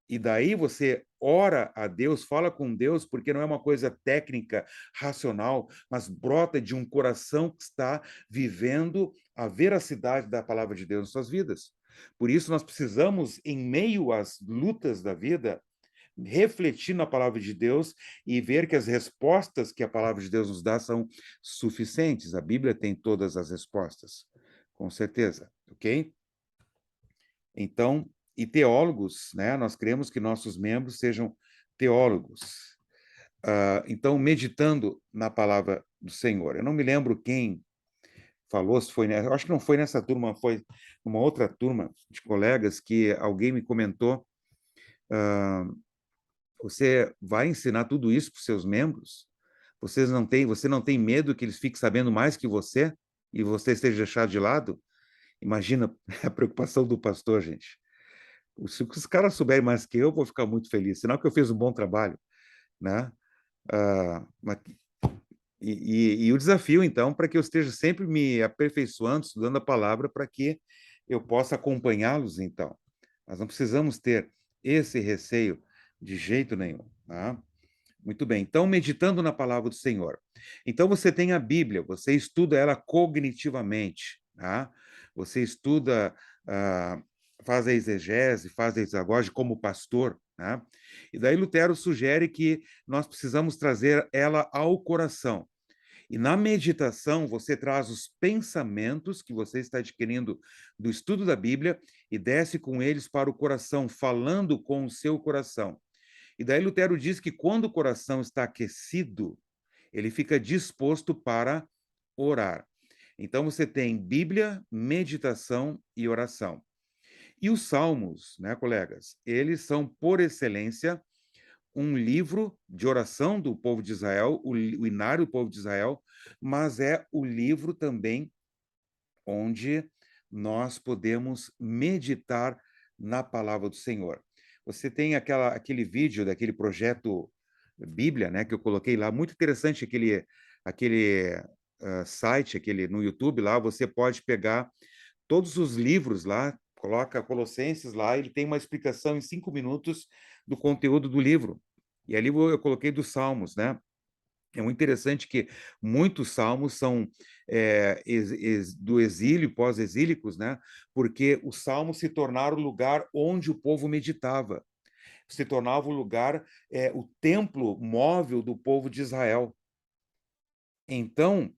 E daí você ora a Deus, fala com Deus, porque não é uma coisa técnica, racional, mas brota de um coração que está vivendo a veracidade da palavra de Deus em suas vidas. Por isso nós precisamos, em meio às lutas da vida, refletir na palavra de Deus e ver que as respostas que a palavra de Deus nos dá são suficientes. A Bíblia tem todas as respostas, com certeza, ok? Então, e teólogos, né? Nós queremos que nossos membros sejam teólogos. Então, meditando na palavra do Senhor. Eu não me lembro quem falou, se foi, eu acho que não foi nessa turma, foi numa outra turma de colegas que alguém me comentou, você vai ensinar tudo isso para os seus membros? Você não tem medo que eles fiquem sabendo mais que você e você esteja deixado de lado? Imagina a preocupação do pastor, gente. Se os caras souberem mais que eu vou ficar muito feliz, sinal que eu fiz um bom trabalho, né? E o desafio, então, para que eu esteja sempre me aperfeiçoando, estudando a palavra, para que eu possa acompanhá-los, então. Nós não precisamos ter esse receio de jeito nenhum, tá? Muito bem. Então, meditando na palavra do Senhor. Então, você tem a Bíblia, você estuda ela cognitivamente, tá? Você estuda, faz a exegese, faz a exegose como pastor, tá? E daí Lutero sugere que nós precisamos trazer ela ao coração. E na meditação, você traz os pensamentos que você está adquirindo do estudo da Bíblia e desce com eles para o coração, falando com o seu coração. E daí Lutero diz que quando o coração está aquecido, ele fica disposto para orar. Então você tem Bíblia, meditação e oração. E os salmos, né, colegas, eles são, por excelência, um livro de oração do povo de Israel, o inário do povo de Israel, mas é o livro também onde nós podemos meditar na palavra do Senhor. Você tem aquele vídeo daquele projeto Bíblia, né, que eu coloquei lá, muito interessante aquele site, aquele no YouTube lá, você pode pegar todos os livros lá, coloca Colossenses lá, ele tem uma explicação em 5 minutos do conteúdo do livro. E ali eu coloquei dos Salmos, né? É muito interessante que muitos salmos são do exílio, pós-exílicos, né? Porque os salmos se tornaram o lugar onde o povo meditava, se tornava o lugar, o templo móvel do povo de Israel. Então,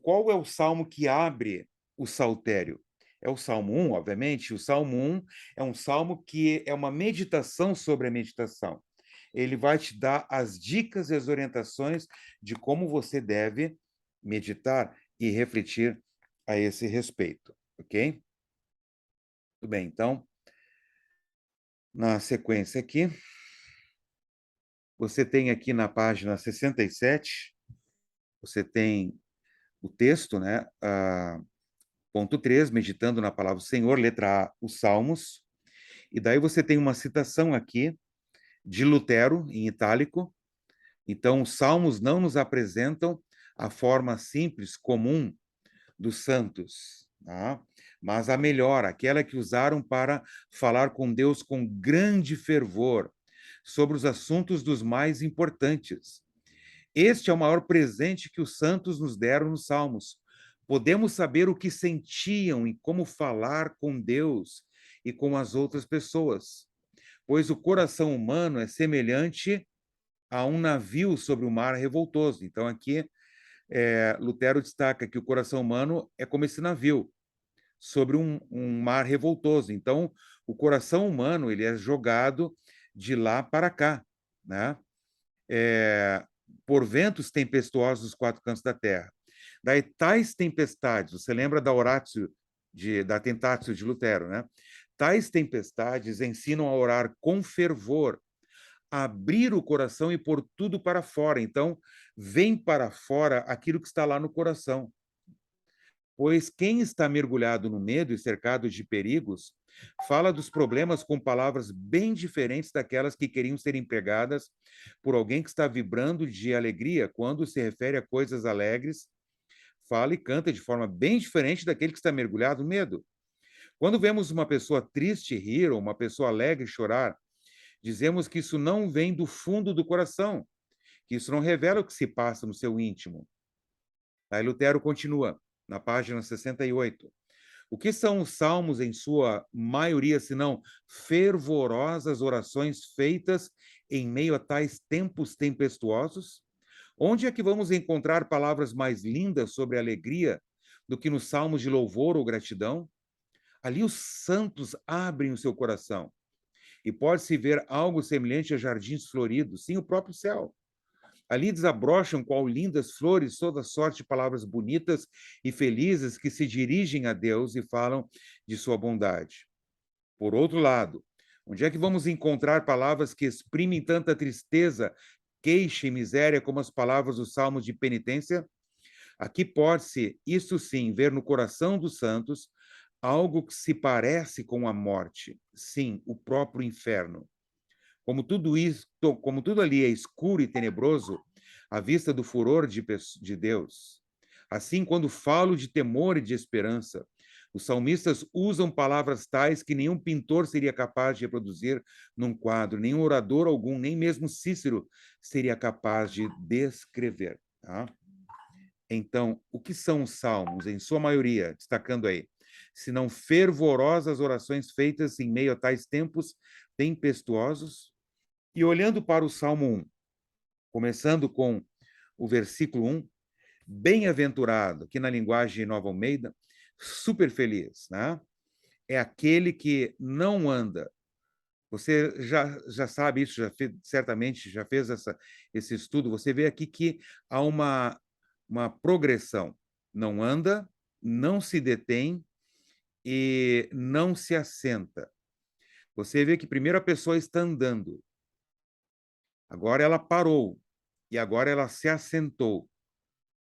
qual é o salmo que abre o saltério? É o Salmo 1, obviamente. O Salmo 1 é um salmo que é uma meditação sobre a meditação. Ele vai te dar as dicas e as orientações de como você deve meditar e refletir a esse respeito, ok? Tudo bem, então, na sequência aqui, você tem aqui na página 67, você tem o texto, né? Ponto 3, meditando na palavra do Senhor, letra A, os Salmos. E daí você tem uma citação aqui de Lutero, em itálico. Então, os Salmos não nos apresentam a forma simples, comum dos santos, tá? Mas a melhor, aquela que usaram para falar com Deus com grande fervor sobre os assuntos dos mais importantes. Este é o maior presente que os santos nos deram nos Salmos. Podemos saber o que sentiam e como falar com Deus e com as outras pessoas, pois o coração humano é semelhante a um navio sobre o mar revoltoso. Então, aqui, Lutero destaca que o coração humano é como esse navio sobre um mar revoltoso. Então, o coração humano ele é jogado de lá para cá, né? Por ventos tempestuosos dos quatro cantos da terra. Daí, tais tempestades, você lembra da Oratio, da Tentatio de Lutero, né? Tais tempestades ensinam a orar com fervor, abrir o coração e pôr tudo para fora. Então, vem para fora aquilo que está lá no coração. Pois quem está mergulhado no medo e cercado de perigos, fala dos problemas com palavras bem diferentes daquelas que queriam ser empregadas por alguém que está vibrando de alegria quando se refere a coisas alegres, fala e canta de forma bem diferente daquele que está mergulhado no medo. Quando vemos uma pessoa triste rir ou uma pessoa alegre chorar, dizemos que isso não vem do fundo do coração, que isso não revela o que se passa no seu íntimo. Aí Lutero continua, na página 68. O que são os salmos, em sua maioria, senão fervorosas orações feitas em meio a tais tempos tempestuosos? Onde é que vamos encontrar palavras mais lindas sobre alegria do que nos salmos de louvor ou gratidão? Ali os santos abrem o seu coração e pode-se ver algo semelhante a jardins floridos, sim, o próprio céu. Ali desabrocham qual lindas flores toda sorte de palavras bonitas e felizes que se dirigem a Deus e falam de sua bondade. Por outro lado, onde é que vamos encontrar palavras que exprimem tanta tristeza, queixa e miséria como as palavras dos salmos de penitência? Aqui pode-se, isso sim, ver no coração dos santos algo que se parece com a morte, sim, o próprio inferno. Como tudo ali é escuro e tenebroso, à vista do furor de Deus. Assim, quando falo de temor e de esperança, os salmistas usam palavras tais que nenhum pintor seria capaz de reproduzir num quadro, nenhum orador algum, nem mesmo Cícero seria capaz de descrever. Tá? Então, o que são os salmos, em sua maioria, destacando aí? Senão fervorosas orações feitas em meio a tais tempos tempestuosos? E olhando para o Salmo 1, começando com o versículo 1, bem-aventurado, aqui na linguagem Nova Almeida, super feliz, né? É aquele que não anda. Você já sabe isso, certamente já fez esse estudo. Você vê aqui que há uma progressão. Não anda, não se detém e não se assenta. Você vê que primeiro a pessoa está andando, agora ela parou e agora ela se assentou.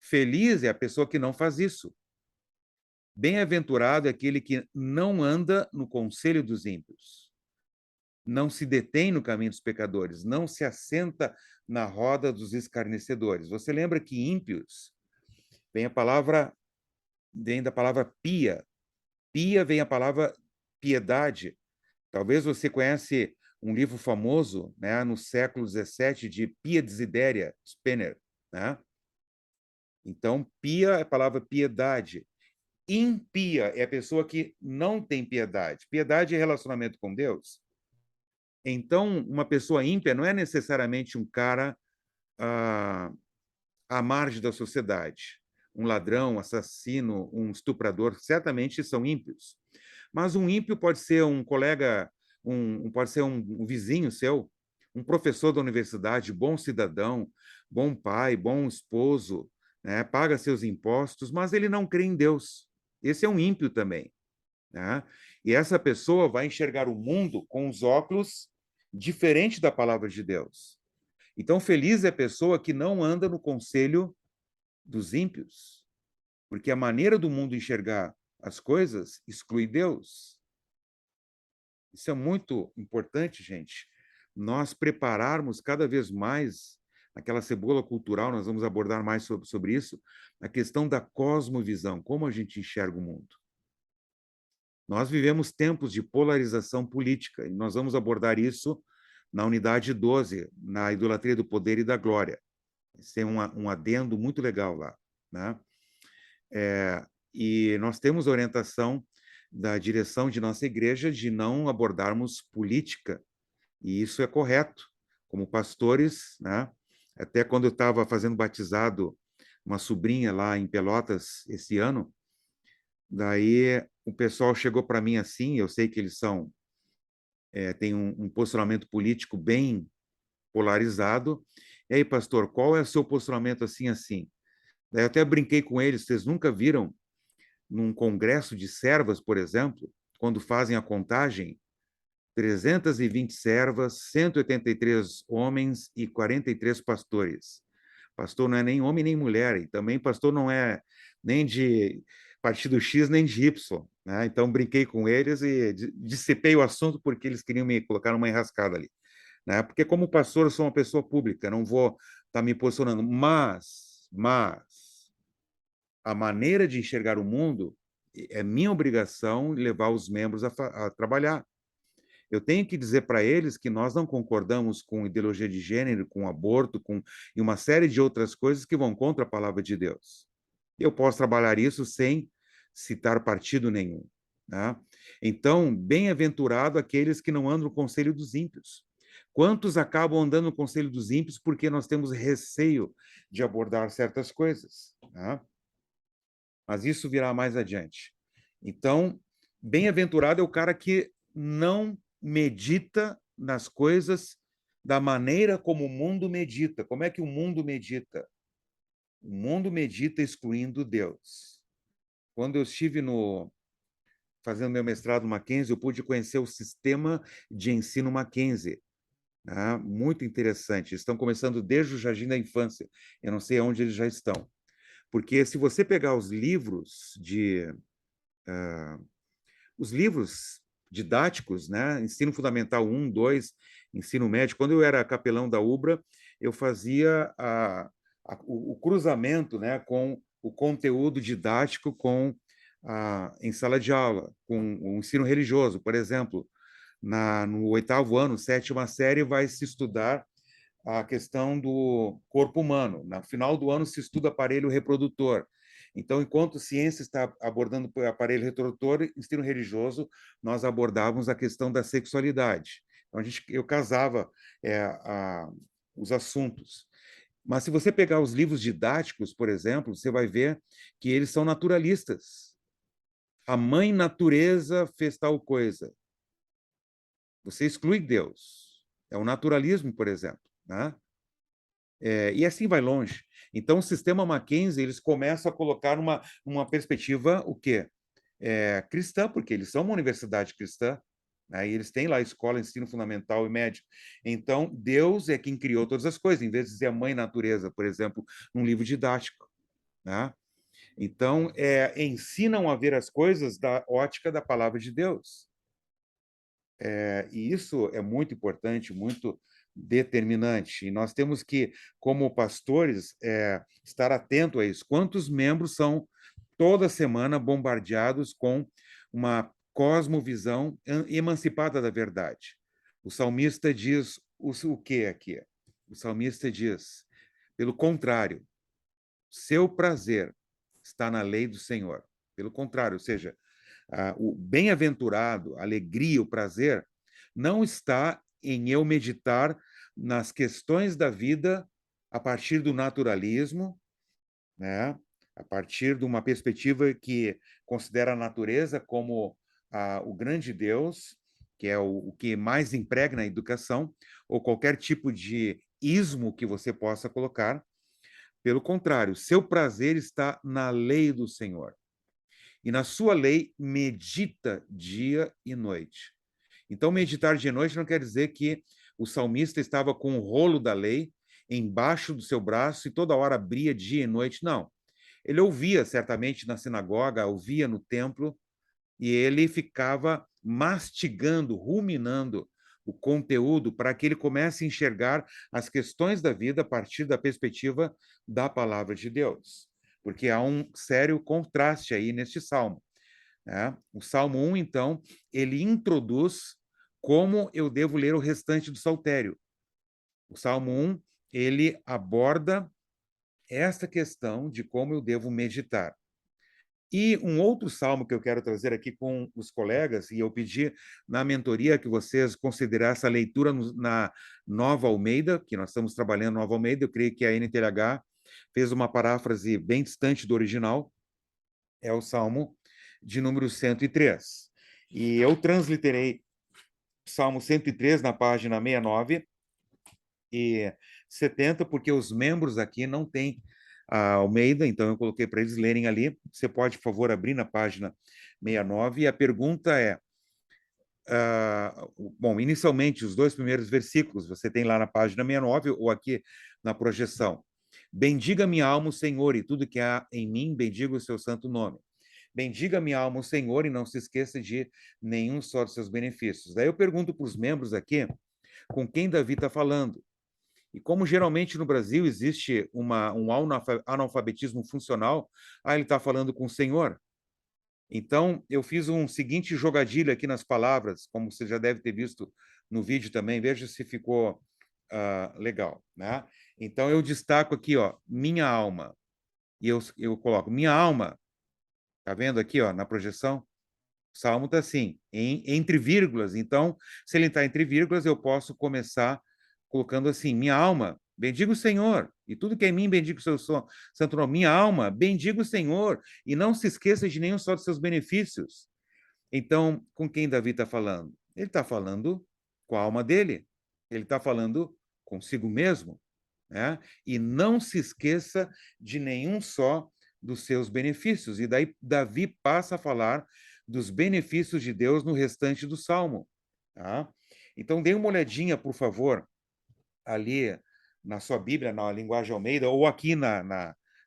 Feliz é a pessoa que não faz isso. Bem-aventurado é aquele que não anda no conselho dos ímpios, não se detém no caminho dos pecadores, não se assenta na roda dos escarnecedores. Você lembra que ímpios vem da palavra pia. Pia vem a palavra piedade. Talvez você conhece um livro famoso, né, no século XVII, de Pia Desidéria, Spener, né? Então, pia é a palavra piedade. Impia é a pessoa que não tem piedade. Piedade é relacionamento com Deus. Então, uma pessoa ímpia não é necessariamente um cara à margem da sociedade. Um ladrão, um assassino, um estuprador, certamente são ímpios. Mas um ímpio pode ser um colega, pode ser um vizinho seu, um professor da universidade, bom cidadão, bom pai, bom esposo, né? Paga seus impostos, mas ele não crê em Deus. Esse é um ímpio também. Né? E essa pessoa vai enxergar o mundo com os óculos diferentes da palavra de Deus. Então, feliz é a pessoa que não anda no conselho dos ímpios, porque a maneira do mundo enxergar as coisas exclui Deus. Isso é muito importante, gente. Nós prepararmos cada vez mais aquela cebola cultural, nós vamos abordar mais sobre isso, a questão da cosmovisão, como a gente enxerga o mundo. Nós vivemos tempos de polarização política, e nós vamos abordar isso na unidade 12, na idolatria do poder e da glória. Esse é um adendo muito legal lá. Né? E nós temos orientação da direção de nossa igreja de não abordarmos política, e isso é correto. Como pastores, né? Até quando eu estava fazendo batizado uma sobrinha lá em Pelotas esse ano, daí o pessoal chegou para mim assim, eu sei que eles têm um posicionamento político bem polarizado. E aí, pastor, qual é o seu posicionamento assim, assim? Daí eu até brinquei com eles, vocês nunca viram num congresso de servas, por exemplo, quando fazem a contagem, 320 servas, 183 homens e 43 pastores. Pastor não é nem homem nem mulher, e também pastor não é nem de partido X nem de Y. Né? Então, brinquei com eles e dissipei o assunto porque eles queriam me colocar numa enrascada ali. Né? Porque, como pastor, eu sou uma pessoa pública, não vou estar me posicionando. Mas a maneira de enxergar o mundo é minha obrigação levar os membros a trabalhar. Eu tenho que dizer para eles que nós não concordamos com ideologia de gênero, com aborto, e uma série de outras coisas que vão contra a palavra de Deus. Eu posso trabalhar isso sem citar partido nenhum. Né? Então, bem-aventurado aqueles que não andam no conselho dos ímpios. Quantos acabam andando no conselho dos ímpios porque nós temos receio de abordar certas coisas? Né? Mas isso virá mais adiante. Então, bem-aventurado é o cara que não medita nas coisas da maneira como o mundo medita. Como é que o mundo medita? O mundo medita excluindo Deus. Quando eu estive fazendo meu mestrado no Mackenzie, eu pude conhecer o sistema de ensino Mackenzie. Né? Muito interessante. Estão começando desde o jardim da infância. Eu não sei onde eles já estão. Porque se você pegar os livros didáticos, né? Ensino Fundamental 1, 2, Ensino Médio. Quando eu era capelão da UBRA, eu fazia a o cruzamento, né, com o conteúdo didático em sala de aula, com o ensino religioso. Por exemplo, no 8º ano, 7ª série, vai se estudar a questão do corpo humano. No final do ano se estuda aparelho reprodutor. Então, enquanto ciência está abordando o aparelho reprodutor, ensino religioso, nós abordávamos a questão da sexualidade. Então, eu casava os assuntos. Mas se você pegar os livros didáticos, por exemplo, você vai ver que eles são naturalistas. A mãe natureza fez tal coisa. Você exclui Deus. É o naturalismo, por exemplo, né? E assim vai longe. Então, o sistema Mackenzie, eles começam a colocar uma perspectiva, o quê? Cristã, porque eles são uma universidade cristã, né? E eles têm lá a escola, ensino fundamental e médio. Então, Deus é quem criou todas as coisas, em vez de dizer a mãe natureza, por exemplo, num livro didático, né? Então, ensinam a ver as coisas da ótica da palavra de Deus. E isso é muito importante, muito determinante. E nós temos que, como pastores, estar atento a isso. Quantos membros são, toda semana, bombardeados com uma cosmovisão emancipada da verdade? O salmista diz o que aqui? O salmista diz, pelo contrário, seu prazer está na lei do Senhor. Pelo contrário, ou seja, o bem-aventurado, a alegria, o prazer, não está em eu meditar nas questões da vida a partir do naturalismo, né? A partir de uma perspectiva que considera a natureza como o grande Deus, que é o que mais impregna a educação, ou qualquer tipo de ismo que você possa colocar. Pelo contrário, seu prazer está na lei do Senhor. E na sua lei medita dia e noite. Então, meditar dia e noite não quer dizer que o salmista estava com o rolo da lei embaixo do seu braço e toda hora abria dia e noite. Não. Ele ouvia certamente na sinagoga, ouvia no templo, e ele ficava mastigando, ruminando o conteúdo para que ele comece a enxergar as questões da vida a partir da perspectiva da palavra de Deus. Porque há um sério contraste aí neste salmo, né? O Salmo 1, então, ele introduz como eu devo ler o restante do saltério. O Salmo 1, ele aborda esta questão de como eu devo meditar. E um outro salmo que eu quero trazer aqui com os colegas, e eu pedi na mentoria que vocês considerassem a leitura na Nova Almeida, que nós estamos trabalhando na Nova Almeida, eu creio que a NTLH fez uma paráfrase bem distante do original, é o Salmo de número 103. E eu transliterei Salmo 103 na página 69 e 70, porque os membros aqui não têm a Almeida, então eu coloquei para eles lerem ali. Você pode, por favor, abrir na página 69. E a pergunta é, bom, inicialmente, os 2 primeiros versículos, você tem lá na página 69 ou aqui na projeção. Bendiga minha alma o Senhor, e tudo que há em mim, bendiga o seu santo nome. Bendiga minha alma o Senhor e não se esqueça de nenhum só dos seus benefícios. Daí eu pergunto para os membros aqui, com quem Davi está falando? E como geralmente no Brasil existe um analfabetismo funcional, ele está falando com o Senhor. Então, eu fiz um seguinte jogadilho aqui nas palavras, como você já deve ter visto no vídeo também, veja se ficou legal, né? Então, eu destaco aqui, ó, minha alma, e eu coloco, minha alma, tá vendo aqui, ó, na projeção? O Salmo está assim, entre vírgulas. Então, se ele está entre vírgulas, eu posso começar colocando assim, minha alma, bendiga o Senhor, e tudo que é em mim, bendiga o seu santo nome. Minha alma, bendiga o Senhor, e não se esqueça de nenhum só dos seus benefícios. Então, com quem Davi está falando? Ele está falando com a alma dele, ele está falando consigo mesmo, né? E não se esqueça de nenhum só dos seus benefícios. E daí Davi passa a falar dos benefícios de Deus no restante do Salmo, tá? Então, dê uma olhadinha, por favor, ali na sua Bíblia, na linguagem Almeida, ou aqui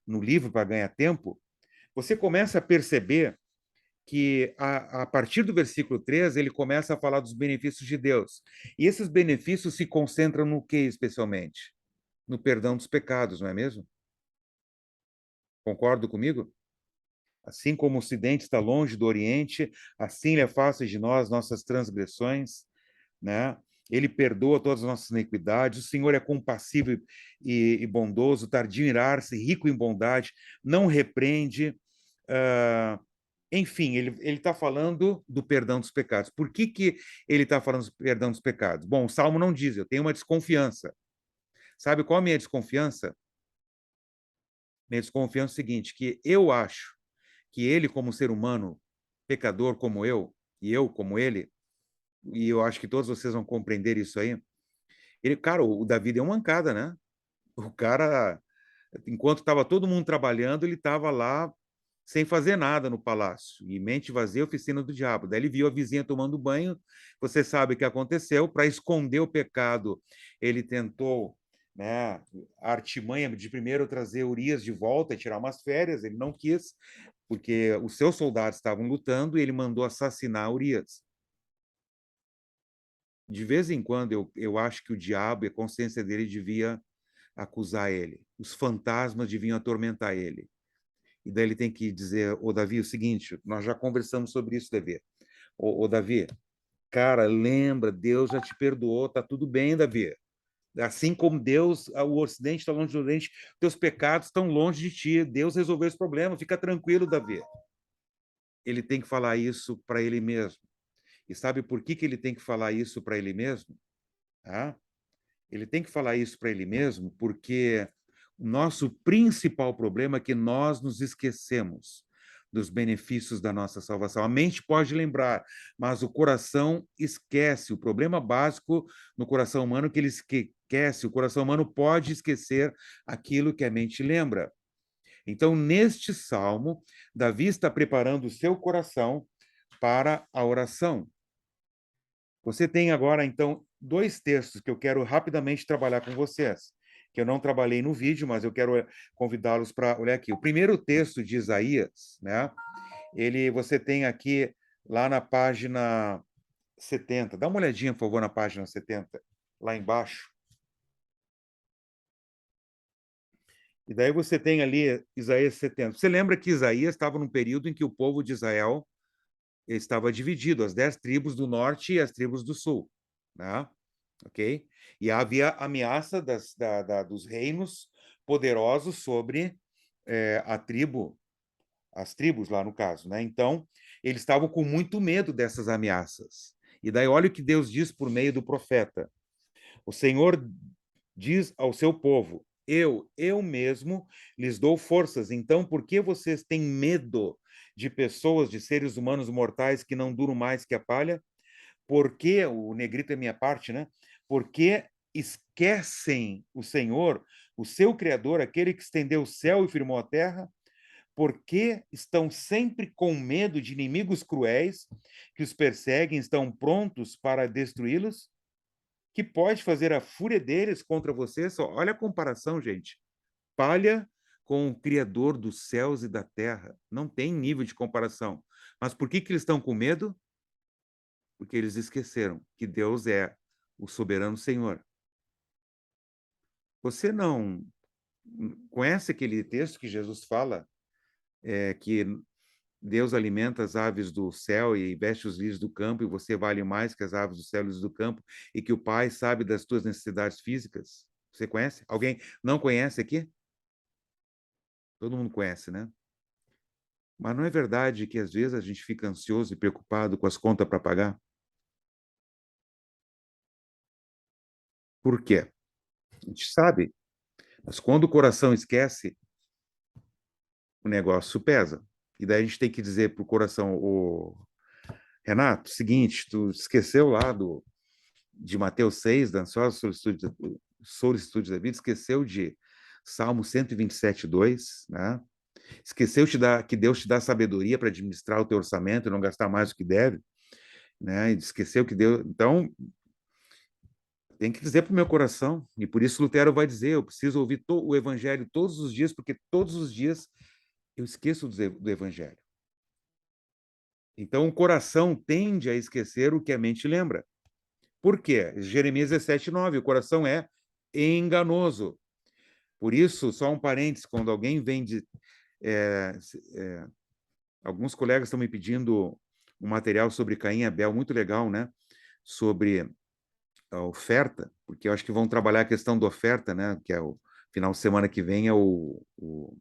no livro, para ganhar tempo, você começa a perceber que, a partir do versículo 3, ele começa a falar dos benefícios de Deus. E esses benefícios se concentram no que, especialmente? No perdão dos pecados, não é mesmo? Concorda comigo? Assim como o Ocidente está longe do Oriente, assim ele afasta de nós nossas transgressões, né? Ele perdoa todas as nossas iniquidades, o Senhor é compassivo e bondoso, tardio em irar-se, rico em bondade, não repreende. Enfim, ele está falando do perdão dos pecados. Por que ele está falando do perdão dos pecados? Bom, o Salmo não diz, eu tenho uma desconfiança. Sabe qual é a minha desconfiança? Minha desconfiança é o seguinte, que eu acho que ele, como ser humano, pecador como eu, e eu como ele, e eu acho que todos vocês vão compreender isso aí, ele, cara, o Davi deu uma mancada, né? O cara, enquanto estava todo mundo trabalhando, ele estava lá sem fazer nada no palácio. E mente vazia, oficina do diabo. Daí ele viu a vizinha tomando banho. Você sabe o que aconteceu. Para esconder o pecado, ele tentou, né, a artimanha de primeiro trazer Urias de volta e tirar umas férias. Ele não quis, porque os seus soldados estavam lutando e ele mandou assassinar Urias. De vez em quando, eu acho que o diabo e a consciência dele devia acusar ele. Os fantasmas deviam atormentar ele. E daí ele tem que dizer, ô Davi, o seguinte, nós já conversamos sobre isso, Davi. Ô Davi, cara, lembra, Deus já te perdoou, tá tudo bem, Davi. Assim como Deus, o Ocidente está longe do Oriente, teus pecados estão longe de ti. Deus resolveu esse problema, fica tranquilo, Davi. Ele tem que falar isso para ele mesmo. E sabe por que ele tem que falar isso para ele mesmo? Ah? Ele tem que falar isso para ele mesmo porque o nosso principal problema é que nós nos esquecemos dos benefícios da nossa salvação. A mente pode lembrar, mas o coração esquece. O problema básico no coração humano é que ele esquece. O coração humano pode esquecer aquilo que a mente lembra. Então, neste salmo, Davi está preparando o seu coração para a oração. Você tem agora, então, dois textos que eu quero rapidamente trabalhar com vocês, que eu não trabalhei no vídeo, mas eu quero convidá-los para olhar aqui. O primeiro texto de Isaías, né? Você tem aqui lá na página 70. Dá uma olhadinha, por favor, na página 70, lá embaixo. E daí você tem ali Isaías 70. Você lembra que Isaías estava num período em que o povo de Israel estava dividido, as 10 tribos do norte e as tribos do sul, né? Ok? E havia ameaça dos reinos poderosos sobre as tribos lá no caso, né? Então, eles estavam com muito medo dessas ameaças. E daí olha o que Deus diz por meio do profeta. O Senhor diz ao seu povo: eu mesmo lhes dou forças. Então, por que vocês têm medo de pessoas, de seres humanos mortais que não duram mais que a palha? Porque, o negrito é minha parte, né? Porque esquecem o Senhor, o seu Criador, aquele que estendeu o céu e firmou a terra? Porque estão sempre com medo de inimigos cruéis que os perseguem, estão prontos para destruí-los? Que pode fazer a fúria deles contra vocês? Olha a comparação, gente. Palha com o Criador dos céus e da terra. Não tem nível de comparação. Mas por que eles estão com medo? Porque eles esqueceram que Deus é o soberano Senhor. Você não conhece aquele texto que Jesus fala que Deus alimenta as aves do céu e veste os lírios do campo, e você vale mais que as aves do céu e lírios do campo, e que o Pai sabe das tuas necessidades físicas? Você conhece? Alguém não conhece aqui? Todo mundo conhece, né? Mas não é verdade que às vezes a gente fica ansioso e preocupado com as contas para pagar? Por quê? A gente sabe, mas quando o coração esquece, o negócio pesa. E daí a gente tem que dizer para o coração, Renato, seguinte, tu esqueceu lá de Mateus 6, da ansiosa solicitude da vida, esqueceu de Salmo 127, 2, né? Esqueceu que Deus te dá sabedoria para administrar o teu orçamento e não gastar mais do que deve, né? Esqueceu que Deus... Então, tem que dizer para o meu coração, e por isso Lutero vai dizer, eu preciso ouvir o evangelho todos os dias, porque todos os dias eu esqueço do evangelho. Então, o coração tende a esquecer o que a mente lembra. Por quê? Jeremias 17, 9, o coração é enganoso. Por isso, só um parênteses, quando alguém vem alguns colegas estão me pedindo um material sobre Caim e Abel, muito legal, né? Sobre a oferta, porque eu acho que vão trabalhar a questão da oferta, né? Que é o final de semana que vem, é como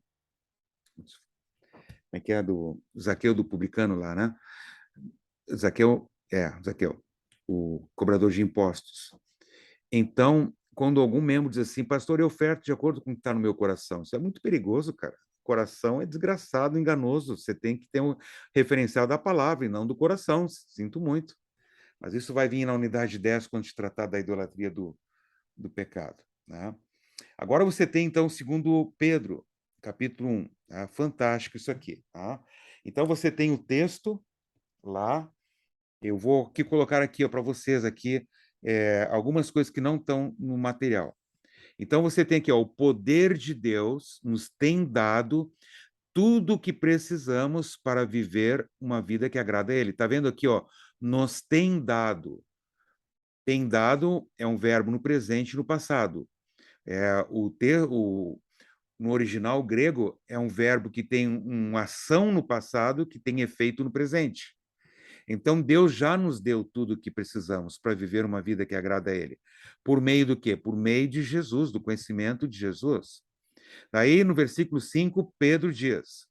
é que é, do Zaqueu do publicano lá, né? Zaqueu, o cobrador de impostos. Então, quando algum membro diz assim, pastor, eu oferto de acordo com o que está no meu coração, isso é muito perigoso, cara. Coração é desgraçado, enganoso. Você tem que ter um referencial da palavra e não do coração. Sinto muito. Mas isso vai vir na unidade 10 quando se tratar da idolatria do pecado, né? Agora você tem, então, segundo Pedro, capítulo 1. Tá? Fantástico isso aqui. Tá? Então, você tem o texto lá. Eu vou aqui colocar aqui para vocês aqui algumas coisas que não estão no material. Então, você tem aqui, ó, o poder de Deus nos tem dado tudo o que precisamos para viver uma vida que agrada a Ele. Está vendo aqui, ó, nos tem dado. Tem dado é um verbo no presente e no passado. No original grego, é um verbo que tem uma ação no passado que tem efeito no presente. Então, Deus já nos deu tudo o que precisamos para viver uma vida que agrada a Ele. Por meio do quê? Por meio de Jesus, do conhecimento de Jesus. Daí, no versículo 5, Pedro diz: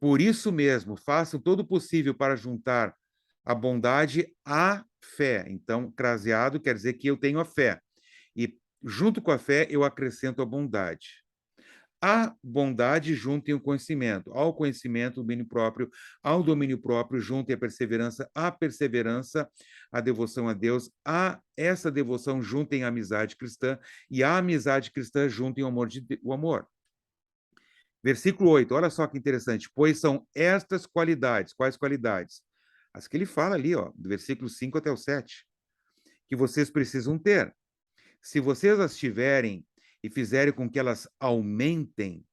por isso mesmo, façam todo o possível para juntar a bondade à fé. Então, craseado quer dizer que eu tenho a fé. E junto com a fé, eu acrescento a bondade. A bondade juntem o conhecimento, ao conhecimento o domínio próprio, ao domínio próprio juntem a perseverança, a devoção a Deus, a essa devoção juntem a amizade cristã, e a amizade cristã juntem o amor. Versículo 8, olha só que interessante, pois são estas qualidades, quais qualidades? As que ele fala ali, ó, do versículo 5 até o 7, que vocês precisam ter. Se vocês as tiverem e fizerem com que elas aumentem,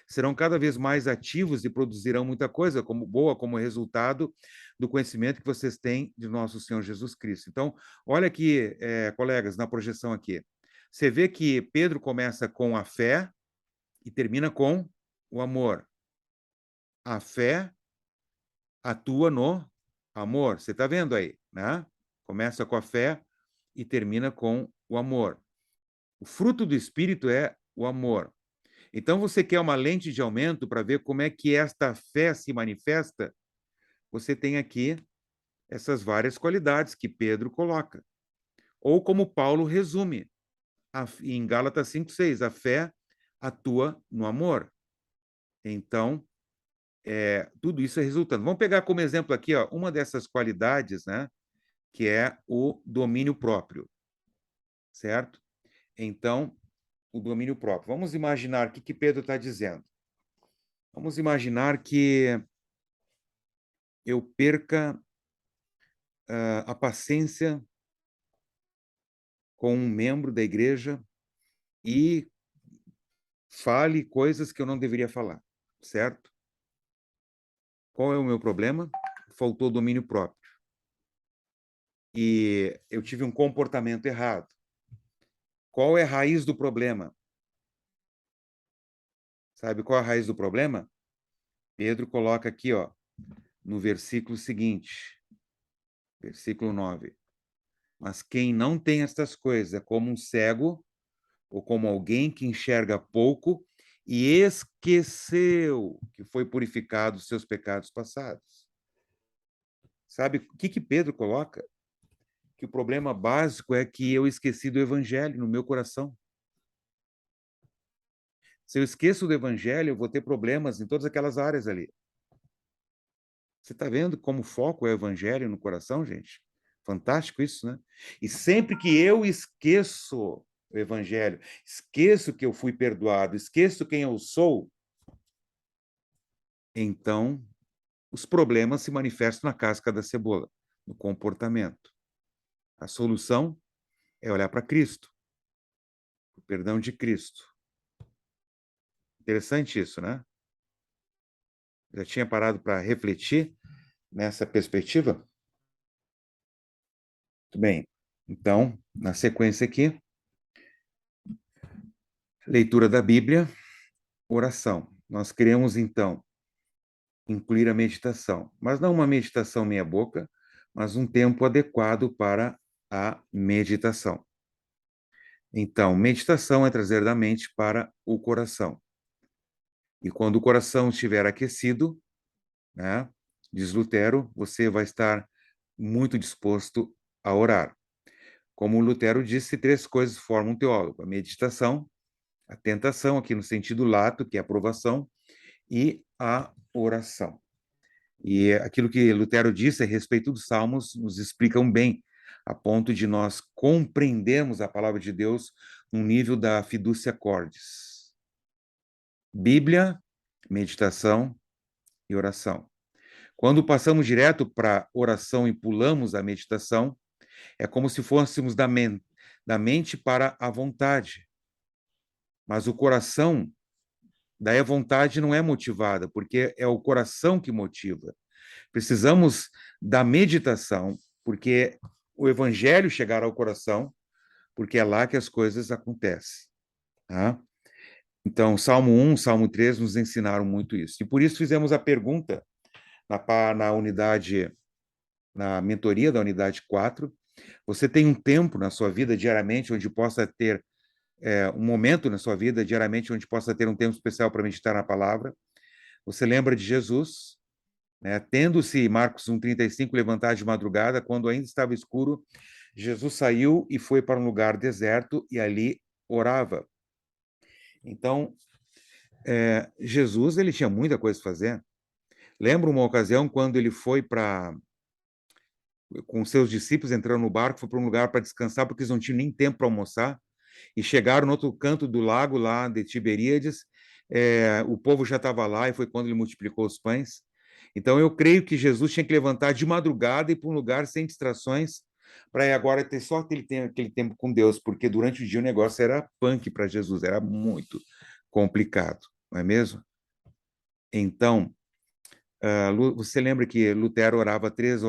serão cada vez mais ativos e produzirão muita coisa como resultado do conhecimento que vocês têm de nosso Senhor Jesus Cristo. Então, olha aqui, colegas, na projeção aqui. Você vê que Pedro começa com a fé e termina com o amor. A fé atua no amor. Você está vendo aí, né? Começa com a fé e termina com o amor. O fruto do Espírito é o amor. Então, você quer uma lente de aumento para ver como é que esta fé se manifesta? Você tem aqui essas várias qualidades que Pedro coloca. Ou como Paulo resume, em Gálatas 5:6, a fé atua no amor. Então, tudo isso é resultante. Vamos pegar como exemplo aqui, ó, uma dessas qualidades, né, que é o domínio próprio, certo? Então, o domínio próprio. Vamos imaginar o que Pedro está dizendo. Vamos imaginar que eu perca a paciência com um membro da igreja e fale coisas que eu não deveria falar, certo? Qual é o meu problema? Faltou domínio próprio. E eu tive um comportamento errado. Qual é a raiz do problema? Sabe qual é a raiz do problema? Pedro coloca aqui, ó, no versículo seguinte, versículo 9. Mas quem não tem estas coisas é como um cego ou como alguém que enxerga pouco e esqueceu que foi purificado dos seus pecados passados. Sabe o que Pedro coloca? Que o problema básico é que eu esqueci do evangelho no meu coração. Se eu esqueço do evangelho, eu vou ter problemas em todas aquelas áreas ali. Você está vendo como o foco é o evangelho no coração, gente? Fantástico isso, né? E sempre que eu esqueço o evangelho, esqueço que eu fui perdoado, esqueço quem eu sou, então os problemas se manifestam na casca da cebola, no comportamento. A solução é olhar para Cristo, o perdão de Cristo. Interessante isso, né? Já tinha parado para refletir nessa perspectiva? Muito bem. Então, na sequência aqui, leitura da Bíblia, oração. nós queremos, então, incluir a meditação, mas não uma meditação meia-boca, mas um tempo adequado para a meditação. Então, meditação é trazer da mente para o coração. E quando o coração estiver aquecido, né, diz Lutero, você vai estar muito disposto a orar. Como Lutero disse, 3 coisas formam um teólogo: a meditação, a tentação, aqui no sentido lato, que é a aprovação, e a oração. E aquilo que Lutero disse a respeito dos Salmos nos explicam bem, a ponto de nós compreendermos a palavra de Deus no nível da fiducia cordis. Bíblia, meditação e oração. Quando passamos direto para oração e pulamos a meditação, é como se fôssemos da mente para a vontade. Mas o coração, daí a vontade não é motivada, porque é o coração que motiva. Precisamos da meditação, porque o evangelho chegará ao coração, porque é lá que as coisas acontecem. Tá? Então, Salmo 1, Salmo 3 nos ensinaram muito isso. E por isso fizemos a pergunta na unidade, na mentoria da unidade 4. Você tem um tempo na sua vida diariamente onde possa ter um momento na sua vida diariamente onde possa ter um tempo especial para meditar na palavra? Você lembra de Jesus, né? Tendo-se, Marcos 1,35, levantar de madrugada, quando ainda estava escuro, Jesus saiu e foi para um lugar deserto e ali orava. Então, Jesus, ele tinha muita coisa a fazer. Lembro uma ocasião quando ele foi com seus discípulos, entrando no barco, foi para um lugar para descansar, porque eles não tinham nem tempo para almoçar, e chegaram no outro canto do lago, lá de Tiberíades, o povo já estava lá, e foi quando ele multiplicou os pães. Então, eu creio que Jesus tinha que levantar de madrugada e ir para um lugar sem distrações, para agora ter só aquele tempo com Deus, porque durante o dia o negócio era punk para Jesus, era muito complicado, não é mesmo? Então, você lembra que Lutero orava 2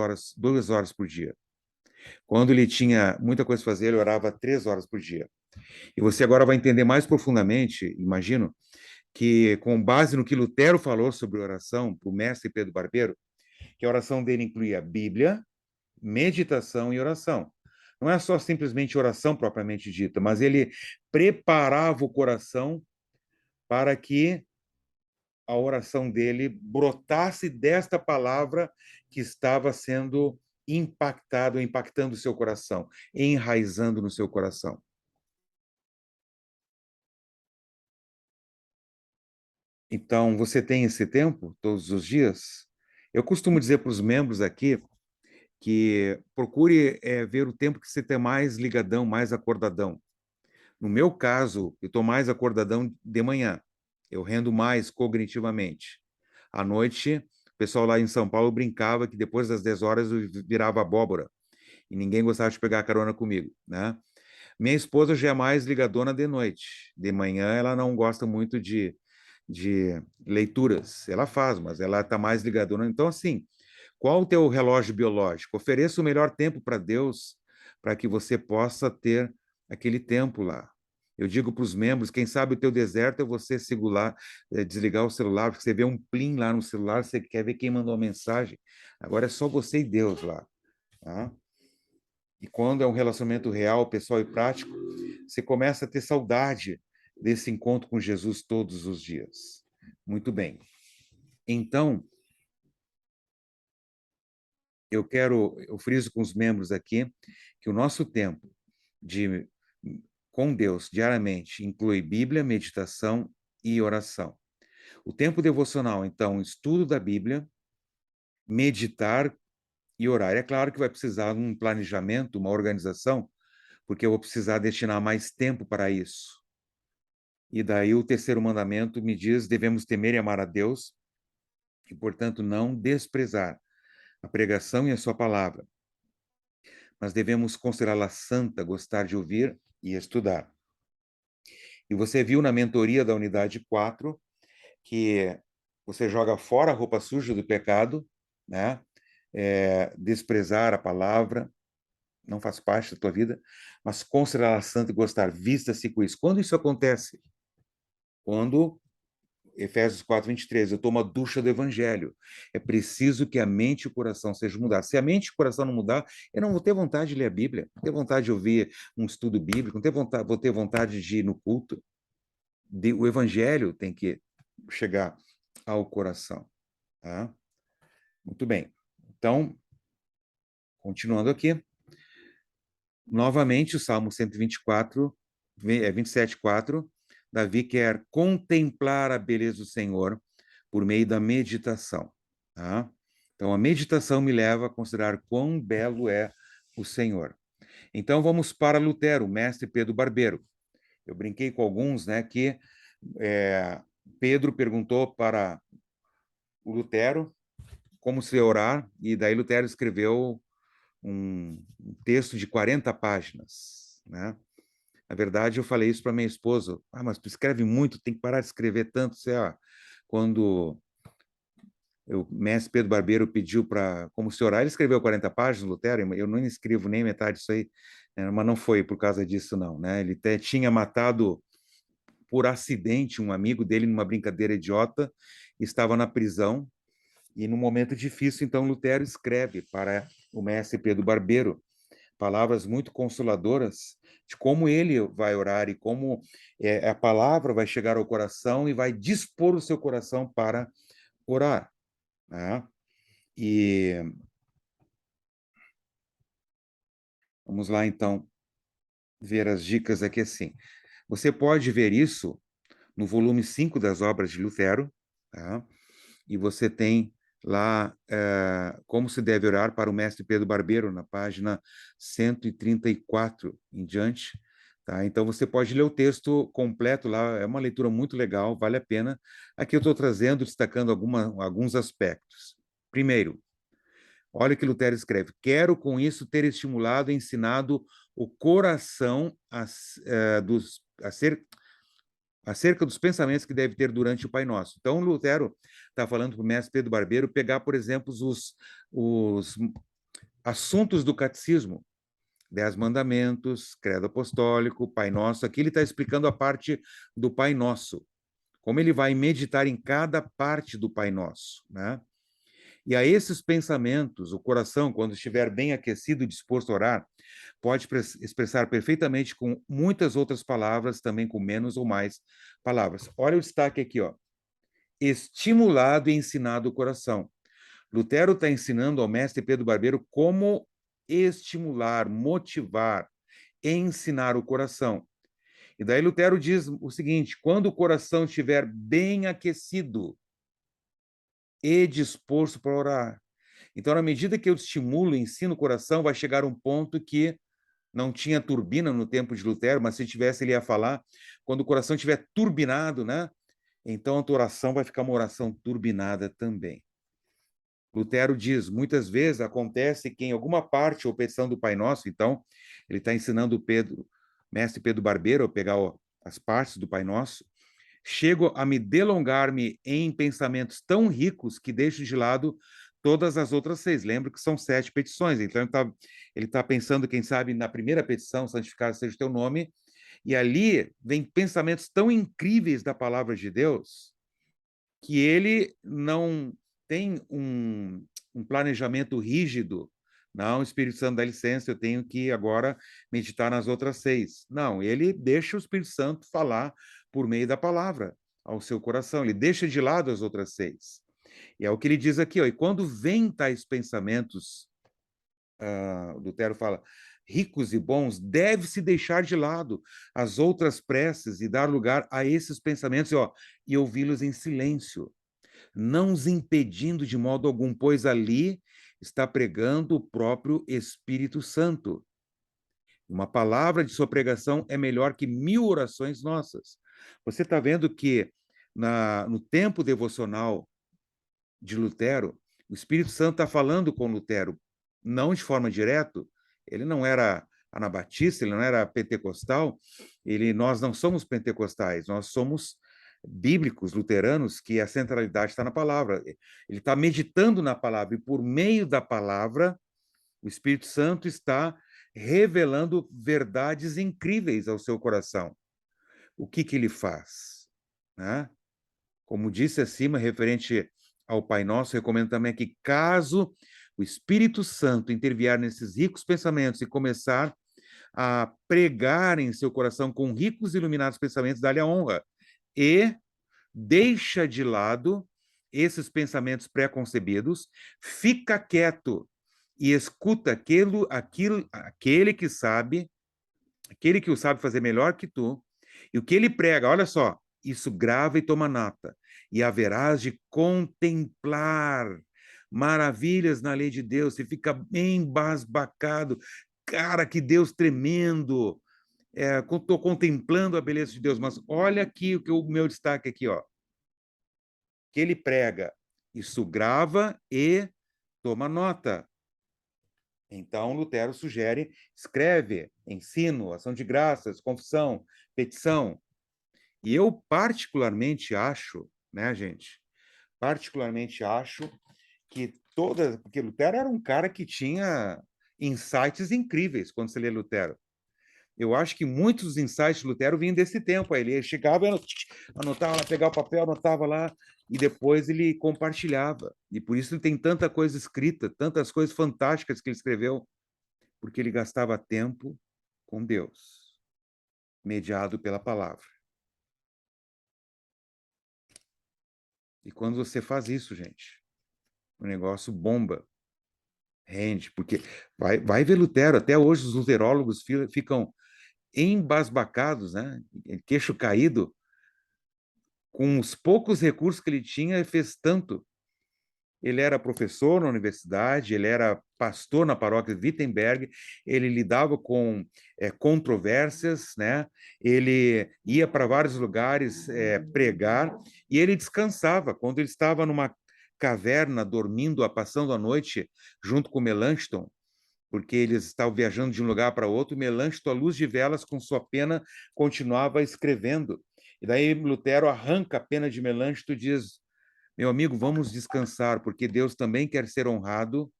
horas por dia. Quando ele tinha muita coisa para fazer, ele orava 3 horas por dia. E você agora vai entender mais profundamente, imagino, que com base no que Lutero falou sobre oração, para o mestre Pedro Barbeiro, que a oração dele incluía Bíblia, meditação e oração. Não é só simplesmente oração propriamente dita, mas ele preparava o coração para que a oração dele brotasse desta palavra que estava sendo impactando o seu coração, enraizando no seu coração. Então, você tem esse tempo todos os dias? Eu costumo dizer para os membros aqui que procure ver o tempo que você tem mais ligadão, mais acordadão. No meu caso, eu estou mais acordadão de manhã. Eu rendo mais cognitivamente. À noite, o pessoal lá em São Paulo brincava que depois das 10 horas eu virava abóbora e ninguém gostava de pegar carona comigo, né? Minha esposa já é mais ligadona de noite. De manhã ela não gosta muito de leituras. Ela faz, mas ela está mais ligadona. Então, assim, qual o teu relógio biológico? Ofereça o melhor tempo para Deus, para que você possa ter aquele tempo lá. Eu digo para os membros, quem sabe o teu deserto é você desligar o celular, porque você vê um plim lá no celular, você quer ver quem mandou a mensagem. Agora é só você e Deus lá. Tá? E quando é um relacionamento real, pessoal e prático, você começa a ter saudade desse encontro com Jesus todos os dias. Muito bem. Então, eu friso com os membros aqui que o nosso tempo com Deus diariamente inclui Bíblia, meditação e oração. O tempo devocional, então, estudo da Bíblia, meditar e orar. É claro que vai precisar de um planejamento, uma organização, porque eu vou precisar destinar mais tempo para isso. E daí o terceiro mandamento me diz: devemos temer e amar a Deus e, portanto, não desprezar a pregação e a sua palavra, mas devemos considerá-la santa, gostar de ouvir e estudar. E você viu na mentoria da unidade 4 que você joga fora a roupa suja do pecado, né? Desprezar a palavra não faz parte da tua vida, mas considerá-la santa e gostar, vista-se com isso. Quando isso acontece? Quando Efésios 4:23, eu tomo a ducha do Evangelho. É preciso que a mente e o coração sejam mudados. Se a mente e o coração não mudar, eu não vou ter vontade de ler a Bíblia, não vou ter vontade de ouvir um estudo bíblico, vou ter vontade de ir no culto. O Evangelho tem que chegar ao coração. Tá? Muito bem. Então, continuando aqui, novamente o Salmo 124, 27:4, Davi quer contemplar a beleza do Senhor por meio da meditação. Tá? Então, a meditação me leva a considerar quão belo é o Senhor. Então, vamos para Lutero, o mestre Pedro Barbeiro. Eu brinquei com alguns, né, que Pedro perguntou para o Lutero como se orar, e daí Lutero escreveu um texto de 40 páginas, né? Na verdade, eu falei isso para minha esposa. Mas tu escreve muito, tem que parar de escrever tanto. Quando o mestre Pedro Barbeiro pediu para como se orar, ele escreveu 40 páginas, Lutero, eu não escrevo nem metade disso aí, né? Mas não foi por causa disso, não, né? Ele até tinha matado por acidente um amigo dele numa brincadeira idiota, estava na prisão, e num momento difícil, então, Lutero escreve para o mestre Pedro Barbeiro palavras muito consoladoras de como ele vai orar e como a palavra vai chegar ao coração e vai dispor o seu coração para orar. Né? E vamos lá, então, ver as dicas aqui assim. Você pode ver isso no volume 5 das obras de Lutero, tá? E você tem lá como se deve orar para o mestre Pedro Barbeiro, na página 134 em diante. Tá? Então, você pode ler o texto completo lá, é uma leitura muito legal, vale a pena. Aqui eu estou trazendo, destacando alguns aspectos. Primeiro, olha o que Lutero escreve: quero com isso ter estimulado e ensinado o coração acerca dos pensamentos que deve ter durante o Pai Nosso. Então, Lutero está falando para o mestre Pedro Barbeiro pegar, por exemplo, os assuntos do catecismo, 10 mandamentos, credo apostólico, Pai Nosso. Aqui ele está explicando a parte do Pai Nosso, como ele vai meditar em cada parte do Pai Nosso, né? E a esses pensamentos, o coração, quando estiver bem aquecido e disposto a orar, pode expressar perfeitamente com muitas outras palavras, também com menos ou mais palavras. Olha o destaque aqui, ó. Estimulado e ensinado o coração. Lutero está ensinando ao mestre Pedro Barbeiro como estimular, motivar, ensinar o coração. E daí Lutero diz o seguinte: quando o coração estiver bem aquecido e disposto para orar. Então, na medida que eu estimulo e ensino o coração, vai chegar um ponto que não tinha turbina no tempo de Lutero, mas se tivesse, ele ia falar, quando o coração estiver turbinado, né? Então a tua oração vai ficar uma oração turbinada também. Lutero diz, muitas vezes acontece que em alguma parte ou petição do Pai Nosso, então, ele está ensinando o mestre Pedro Barbeiro a pegar as partes do Pai Nosso, chego a me delongar-me em pensamentos tão ricos que deixo de lado todas as outras 6. Lembro que são 7 petições, então ele tá pensando, quem sabe, na primeira petição, santificado seja o teu nome, e ali vem pensamentos tão incríveis da palavra de Deus que ele não tem um planejamento rígido. Não, o Espírito Santo dá licença, eu tenho que agora meditar nas outras 6. Não, ele deixa o Espírito Santo falar por meio da palavra ao seu coração, ele deixa de lado as outras 6. E é o que ele diz aqui, ó, e quando vêm tais pensamentos, Lutero fala, ricos e bons, deve-se deixar de lado as outras preces e dar lugar a esses pensamentos e ouvi-los em silêncio, não os impedindo de modo algum, pois ali está pregando o próprio Espírito Santo. Uma palavra de sua pregação é melhor que 1000 orações nossas. Você está vendo que no tempo devocional de Lutero, o Espírito Santo está falando com Lutero, não de forma direta, ele não era anabatista, ele não era pentecostal, nós não somos pentecostais, nós somos bíblicos, luteranos, que a centralidade está na palavra. Ele está meditando na palavra, e por meio da palavra, o Espírito Santo está revelando verdades incríveis ao seu coração. O que ele faz? Né? Como disse acima, referente ao Pai Nosso, recomendo também que, caso o Espírito Santo intervier nesses ricos pensamentos e começar a pregar em seu coração com ricos e iluminados pensamentos, dá-lhe a honra. E deixa de lado esses pensamentos pré-concebidos, fica quieto e escuta aquele que sabe, aquele que o sabe fazer melhor que tu, e o que ele prega, olha só, isso grava e toma nota, e haverás de contemplar maravilhas na lei de Deus, você fica embasbacado, cara, que Deus tremendo, estou contemplando a beleza de Deus, mas olha aqui o meu destaque aqui, ó, que ele prega, isso grava e toma nota. Então, Lutero sugere, escreve, ensino, ação de graças, confissão, petição. E eu particularmente acho, né, gente? Particularmente acho que porque Lutero era um cara que tinha insights incríveis quando você lê Lutero. Eu acho que muitos dos insights de Lutero vinham desse tempo. Aí ele chegava, anotava lá, pegava o papel, anotava lá, e depois ele compartilhava. E por isso ele tem tanta coisa escrita, tantas coisas fantásticas que ele escreveu, porque ele gastava tempo com Deus, mediado pela palavra. E quando você faz isso, gente, o negócio bomba, rende, porque vai ver Lutero, até hoje os luterólogos ficam embasbacados, né? Queixo caído, com os poucos recursos que ele tinha, ele fez tanto. Ele era professor na universidade, ele era pastor na paróquia de Wittenberg, ele lidava com controvérsias, né? Ele ia para vários lugares pregar e ele descansava. Quando ele estava numa caverna, dormindo, passando a noite, junto com Melanchthon, porque eles estavam viajando de um lugar para outro, Melanchthon, à luz de velas, com sua pena, continuava escrevendo. E daí Lutero arranca a pena de Melanchthon e diz: meu amigo, vamos descansar, porque Deus também quer ser honrado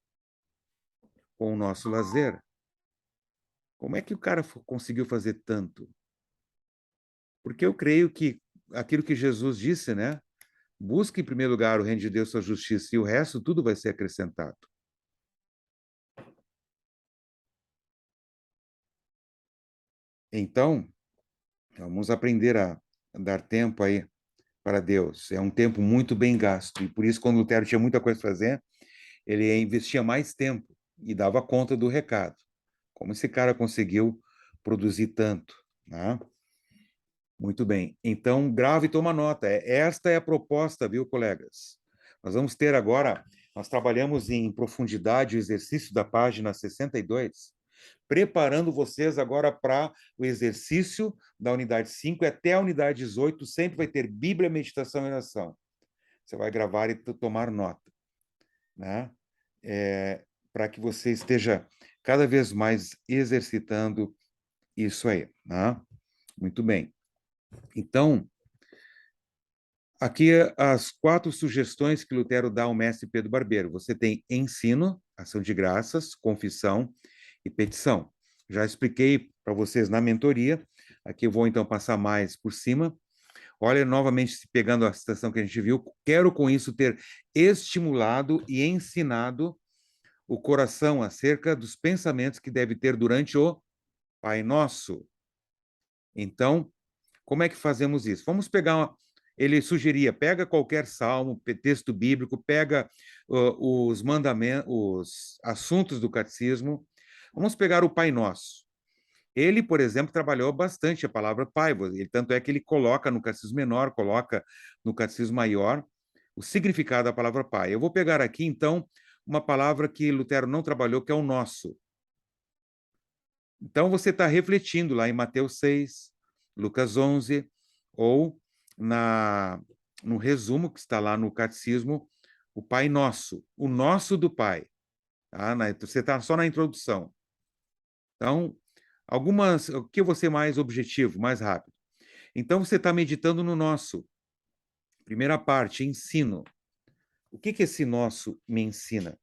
com o nosso lazer. Como é que o cara conseguiu fazer tanto? Porque eu creio que aquilo que Jesus disse, né? Busque em primeiro lugar o reino de Deus, sua justiça, e o resto tudo vai ser acrescentado. Então, vamos aprender a dar tempo aí para Deus. É um tempo muito bem gasto. E por isso, quando Lutero tinha muita coisa para fazer, ele investia mais tempo e dava conta do recado. Como esse cara conseguiu produzir tanto, né? Muito bem. Então, grave e toma nota. Esta é a proposta, viu, colegas? Nós vamos ter agora, nós trabalhamos em profundidade o exercício da página 62, preparando vocês agora para o exercício da unidade 5 e até a unidade 18, sempre vai ter Bíblia, meditação e oração. Você vai gravar e tomar nota, né? Para que você esteja cada vez mais exercitando isso aí, né? Muito bem. Então, aqui as 4 sugestões que Lutero dá ao mestre Pedro Barbeiro. Você tem ensino, ação de graças, confissão e petição. Já expliquei para vocês na mentoria. Aqui eu vou, então, passar mais por cima. Olha, novamente, pegando a citação que a gente viu, quero com isso ter estimulado e ensinado o coração acerca dos pensamentos que deve ter durante o Pai Nosso. Então, como é que fazemos isso? Vamos pegar, ele sugeria, pega qualquer salmo, texto bíblico, pega os mandamentos, os assuntos do catecismo. Vamos pegar o Pai Nosso. Ele, por exemplo, trabalhou bastante a palavra Pai, tanto é que ele coloca no catecismo menor, coloca no catecismo maior o significado da palavra Pai. Eu vou pegar aqui, então, uma palavra que Lutero não trabalhou, que é o nosso. Então, você está refletindo lá em Mateus 6, Lucas 11, ou no resumo que está lá no catecismo, o Pai Nosso, o nosso do Pai. Tá? Você está só na introdução. Então, o que eu vou ser mais objetivo, mais rápido. Então, você está meditando no nosso. Primeira parte, ensino. O que esse nosso me ensina?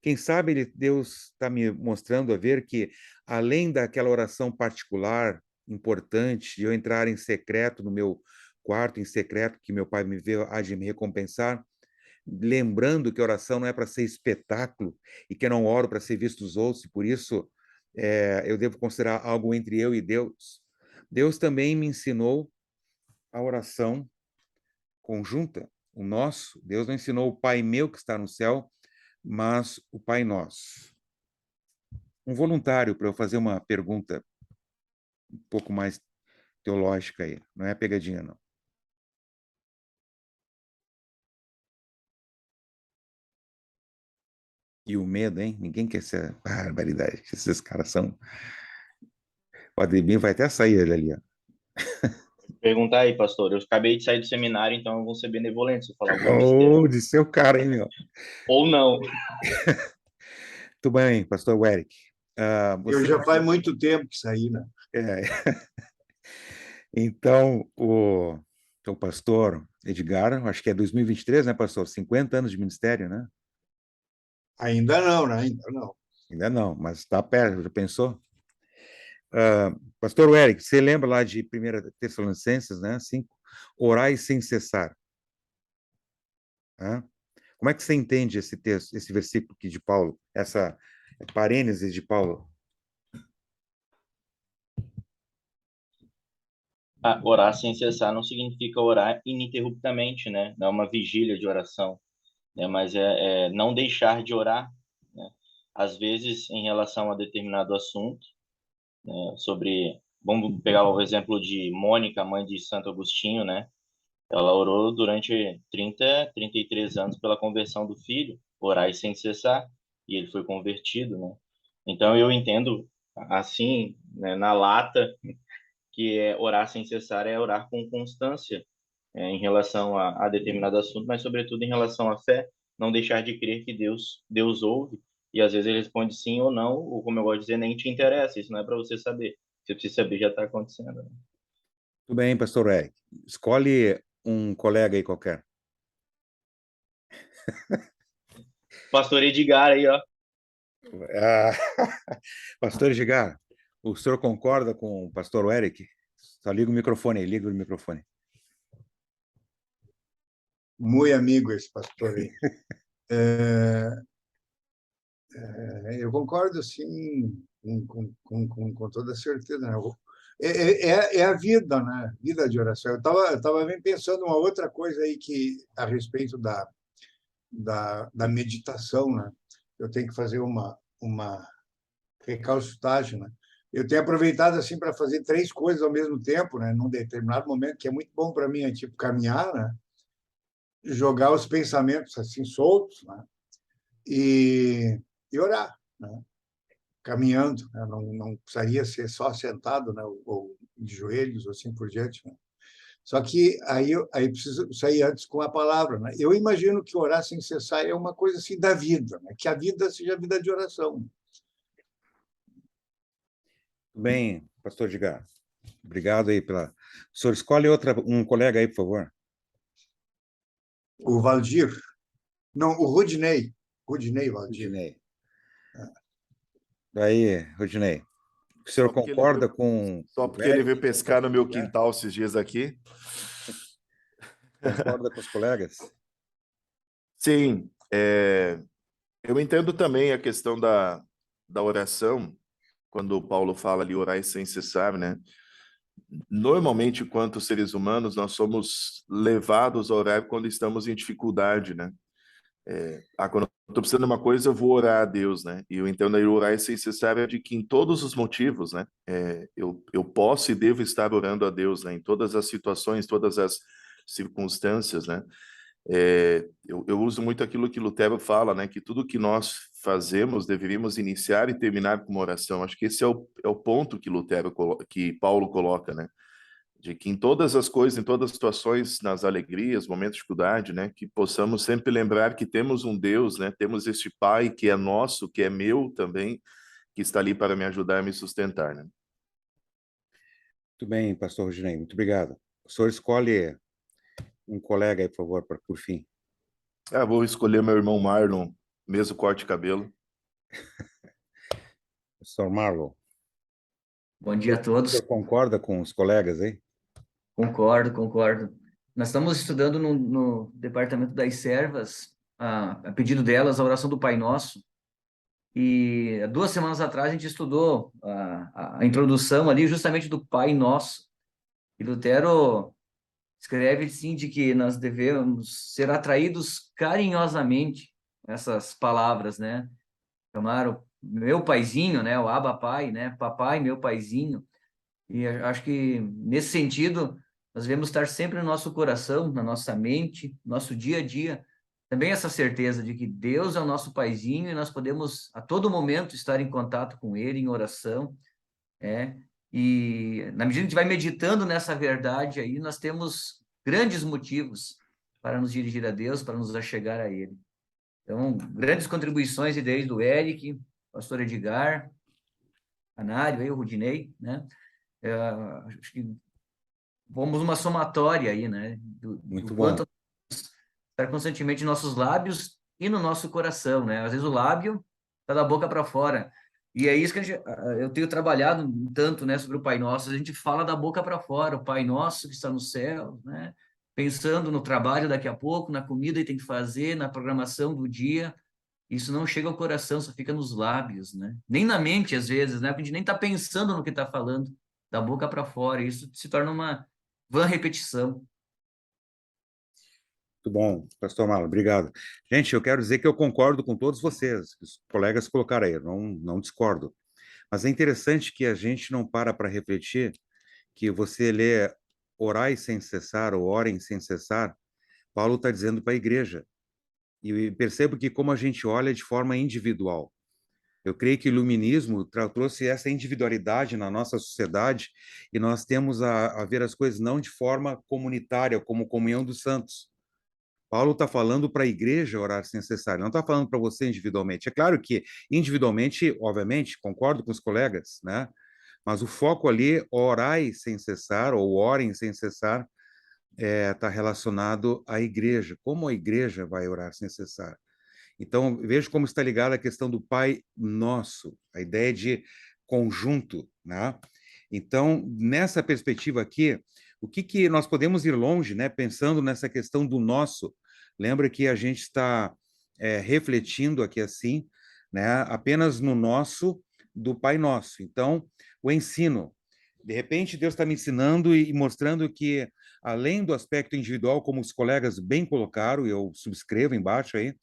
Quem sabe Deus está me mostrando a ver que, além daquela oração particular, importante, de eu entrar em secreto no meu quarto em secreto, que meu Pai me vê, há de me recompensar. Lembrando que a oração não é para ser espetáculo e que eu não oro para ser visto dos outros, e por isso eu devo considerar algo entre eu e Deus. Deus também me ensinou a oração conjunta, o nosso. Deus não ensinou o Pai meu que está no céu, mas o Pai nosso. Um voluntário para eu fazer uma pergunta um pouco mais teológica aí, não é pegadinha, não. E o medo, hein? Ninguém quer ser barbaridade. Esses caras são. O Ademir vai até sair ele ali, ó. Perguntar aí, pastor. Eu acabei de sair do seminário, então eu vou ser benevolente se eu falar alguma besteira. Oh, de seu cara, hein, meu? Ou não. Tudo bem, pastor Eric. Eu já faz muito tempo que saí, né? Então, o pastor Edgar, acho que é 2023, né, pastor? 50 anos de ministério, né? Ainda não, né? Ainda não. Ainda não, mas está perto, já pensou? Pastor Eric, você lembra lá de 1 Tessalonicenses, né? 5, orai sem cessar. Como é que você entende esse texto, esse versículo aqui de Paulo, essa parênese de Paulo? Orar sem cessar não significa orar ininterruptamente, né? Não é uma vigília de oração, né? Mas é não deixar de orar, né? Às vezes, em relação a determinado assunto, né? Vamos pegar o exemplo de Mônica, mãe de Santo Agostinho, né? Ela orou durante 33 anos pela conversão do filho, orar sem cessar, e ele foi convertido, né? Então, eu entendo, assim, né, na lata, que orar sem cessar é orar com constância em relação a determinado assunto, mas, sobretudo, em relação à fé, não deixar de crer que Deus ouve, e às vezes ele responde sim ou não, ou, como eu gosto de dizer, nem te interessa, isso não é para você saber. Você precisa saber, já está acontecendo. Né? Tudo bem, pastor Eric. Escolhe um colega aí qualquer. Pastor Edgar aí, ó. Pastor Edgar, o senhor concorda com o pastor Eric? Só liga o microfone aí, liga o microfone. Muito amigo esse pastor aí. Eu concordo, sim, com toda certeza. Né? É a vida, né? Vida de oração. Eu tava bem pensando uma outra coisa aí a respeito da meditação, né? Eu tenho que fazer uma recalcitragem, né? Eu tenho aproveitado assim para fazer 3 coisas ao mesmo tempo, né? Num determinado momento, que é muito bom para mim, é tipo caminhar, né? Jogar os pensamentos assim soltos, né? E orar, né? Caminhando, né? Não precisaria ser só sentado, né? Ou de joelhos, ou assim por diante, né? Só que aí preciso sair antes com a palavra, né? Eu imagino que orar sem cessar é uma coisa assim da vida, né? Que a vida seja a vida de oração. Tudo bem, pastor Edgar. Obrigado aí pela... O senhor escolhe um colega aí, por favor. O Valdir, não, o Rudinei Valdir. Rudinei. Daí, Rudinei, o senhor concorda com... Só porque ele veio pescar no meu quintal esses dias aqui. Concorda com os colegas? Sim, eu entendo também a questão da oração, quando o Paulo fala ali, orar sem cessar, né? Normalmente, enquanto seres humanos, nós somos levados a orar quando estamos em dificuldade, né? Quando eu estou precisando de uma coisa, eu vou orar a Deus, né? E eu entendo aí orar sem cessar é de que em todos os motivos, né? Eu posso e devo estar orando a Deus, né? Em todas as situações, todas as circunstâncias, né? Eu uso muito aquilo que Lutero fala, né? Que tudo que nós fazemos deveríamos iniciar e terminar com uma oração. Acho que esse é o ponto que Paulo coloca, né? De que em todas as coisas, em todas as situações, nas alegrias, momentos de dificuldade, né? Que possamos sempre lembrar que temos um Deus, né? Temos este Pai que é nosso, que é meu também, que está ali para me ajudar a me sustentar, né? Muito bem, pastor Rudinei, muito obrigado. O senhor escolhe um colega aí, por favor, por fim. Vou escolher meu irmão Marlon, mesmo corte de cabelo. Pastor Marlon. Bom dia a todos. O senhor concorda com os colegas aí? Concordo, concordo. Nós estamos estudando no Departamento das Servas, a pedido delas, a oração do Pai Nosso. E 2 semanas atrás a gente estudou a introdução ali justamente do Pai Nosso. E Lutero escreve, sim, de que nós devemos ser atraídos carinhosamente, essas palavras, né? Chamar o meu paizinho, né? O Abba Pai, né? Papai, meu paizinho. E eu acho que, nesse sentido, nós devemos estar sempre no nosso coração, na nossa mente, no nosso dia a dia, também essa certeza de que Deus é o nosso paizinho e nós podemos, a todo momento, estar em contato com Ele, em oração, e na medida que a gente vai meditando nessa verdade aí, nós temos grandes motivos para nos dirigir a Deus, para nos achegar a Ele. Então, grandes contribuições e ideias do Eric, pastor Edgar, Anário, aí, o Rudinei, né? Acho que vamos uma somatória aí, né? Muito Do bom. quanto estar constantemente em nossos lábios e no nosso coração, né? Às vezes o lábio está da boca para fora. E é isso que eu tenho trabalhado um tanto, né, sobre o Pai Nosso. A gente fala da boca para fora, o Pai Nosso que está no céu, né? Pensando no trabalho daqui a pouco, na comida que tem que fazer, na programação do dia. Isso não chega ao coração, só fica nos lábios, né? Nem na mente, às vezes, né? Porque a gente nem está pensando no que está falando, da boca para fora. Isso se torna uma vã repetição. Muito bom, pastor Marlon, obrigado. Gente, eu quero dizer que eu concordo com todos vocês, que os colegas colocaram aí, eu não discordo. Mas é interessante que a gente não para refletir que você lê orai sem cessar ou orem sem cessar, Paulo está dizendo para a igreja. E percebo que como a gente olha de forma individual, eu creio que o iluminismo trouxe essa individualidade na nossa sociedade e nós temos a ver as coisas não de forma comunitária, como comunhão dos santos. Paulo está falando para a igreja orar sem cessar, não está falando para você individualmente. É claro que individualmente, obviamente, concordo com os colegas, né? Mas o foco ali, orai sem cessar, ou orem sem cessar, está relacionado à igreja. Como a igreja vai orar sem cessar? Então, veja como está ligada a questão do Pai Nosso, a ideia de conjunto, né? Então, nessa perspectiva aqui, o que nós podemos ir longe, né? Pensando nessa questão do nosso. Lembra que a gente está refletindo aqui assim, né? Apenas no nosso do Pai Nosso. Então, o ensino. De repente, Deus está me ensinando e mostrando que, além do aspecto individual, como os colegas bem colocaram, e eu subscrevo embaixo aí,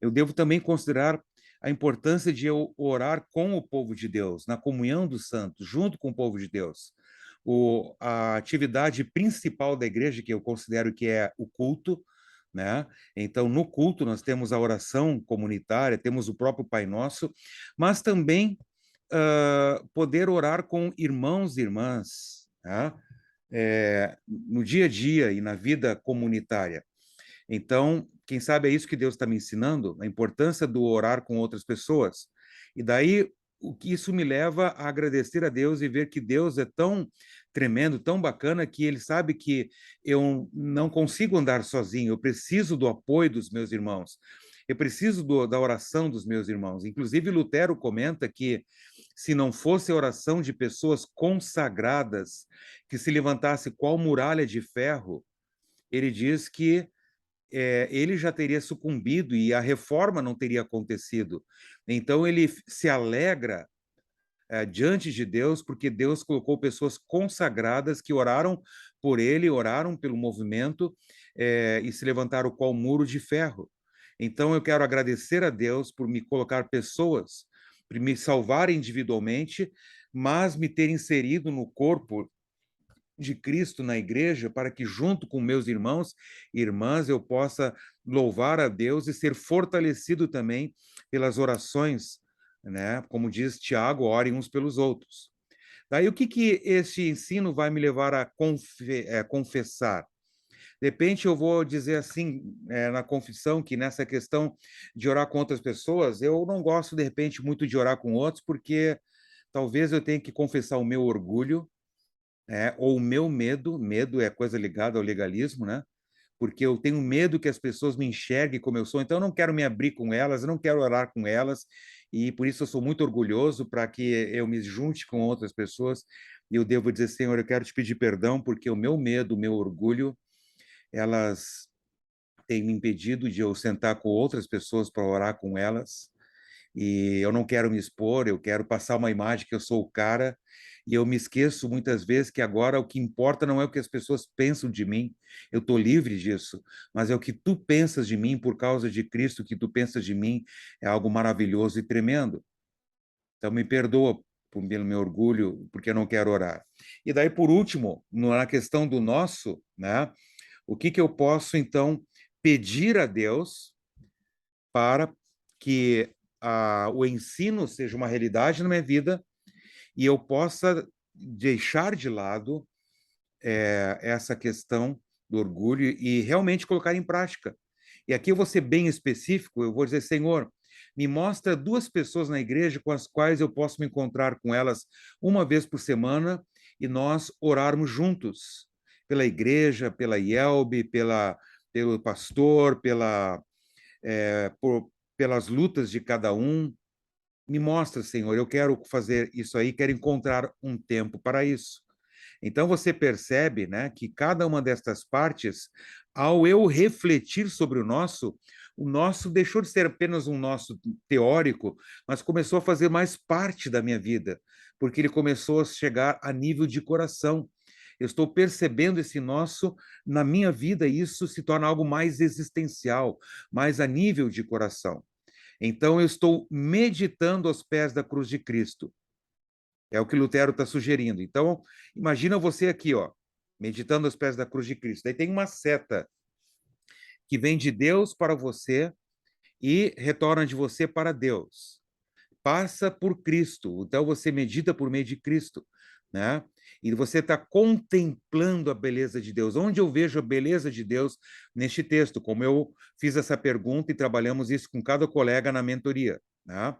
eu devo também considerar a importância de eu orar com o povo de Deus, na comunhão dos santos, junto com o povo de Deus. A atividade principal da igreja, que eu considero que é o culto, né? Então, no culto, nós temos a oração comunitária, temos o próprio Pai Nosso, mas também poder orar com irmãos e irmãs, né? No dia a dia e na vida comunitária. Então, quem sabe é isso que Deus está me ensinando, a importância do orar com outras pessoas. E daí, o que isso me leva a agradecer a Deus e ver que Deus é tão tremendo, tão bacana, que Ele sabe que eu não consigo andar sozinho, eu preciso do apoio dos meus irmãos, eu preciso da oração dos meus irmãos. Inclusive, Lutero comenta que se não fosse a oração de pessoas consagradas, que se levantasse qual muralha de ferro, ele diz que ele já teria sucumbido e a reforma não teria acontecido. Então, ele se alegra diante de Deus, porque Deus colocou pessoas consagradas que oraram por ele, oraram pelo movimento e se levantaram qual muro de ferro. Então, eu quero agradecer a Deus por me colocar pessoas, por me salvar individualmente, mas me ter inserido no corpo de Cristo na igreja, para que junto com meus irmãos e irmãs eu possa louvar a Deus e ser fortalecido também pelas orações, né? Como diz Tiago, orem uns pelos outros. Daí o que este ensino vai me levar a confessar? De repente eu vou dizer assim, na confissão, que nessa questão de orar com outras pessoas, eu não gosto de repente muito de orar com outros, porque talvez eu tenha que confessar o meu orgulho, ou o meu medo é coisa ligada ao legalismo, né? Porque eu tenho medo que as pessoas me enxerguem como eu sou, então eu não quero me abrir com elas, eu não quero orar com elas, e por isso eu sou muito orgulhoso para que eu me junte com outras pessoas e eu devo dizer, Senhor, eu quero te pedir perdão porque o meu medo, o meu orgulho, elas têm me impedido de eu sentar com outras pessoas para orar com elas, e eu não quero me expor, eu quero passar uma imagem que eu sou o cara, e eu me esqueço muitas vezes que agora o que importa não é o que as pessoas pensam de mim, eu estou livre disso, mas é o que tu pensas de mim por causa de Cristo, o que tu pensas de mim é algo maravilhoso e tremendo. Então me perdoa pelo meu orgulho, porque eu não quero orar. E daí, por último, na questão do nosso, né, o que eu posso, então, pedir a Deus para que o ensino seja uma realidade na minha vida e eu possa deixar de lado essa questão do orgulho e realmente colocar em prática. E aqui eu vou ser bem específico, eu vou dizer, Senhor, me mostra 2 pessoas na igreja com as quais eu posso me encontrar com elas uma vez por semana e nós orarmos juntos, pela igreja, pela IELB, pelo pastor, pelas lutas de cada um. Me mostra, Senhor, eu quero fazer isso aí, quero encontrar um tempo para isso. Então você percebe, né, que cada uma destas partes, ao eu refletir sobre o nosso deixou de ser apenas um nosso teórico, mas começou a fazer mais parte da minha vida, porque ele começou a chegar a nível de coração. Eu estou percebendo esse nosso na minha vida, e isso se torna algo mais existencial, mais a nível de coração. Então eu estou meditando aos pés da cruz de Cristo. É o que Lutero está sugerindo. Então, imagina você aqui, ó, meditando aos pés da cruz de Cristo. Daí tem uma seta que vem de Deus para você e retorna de você para Deus. Passa por Cristo. Então, você medita por meio de Cristo, né? E você está contemplando a beleza de Deus. Onde eu vejo a beleza de Deus neste texto? Como eu fiz essa pergunta e trabalhamos isso com cada colega na mentoria, né?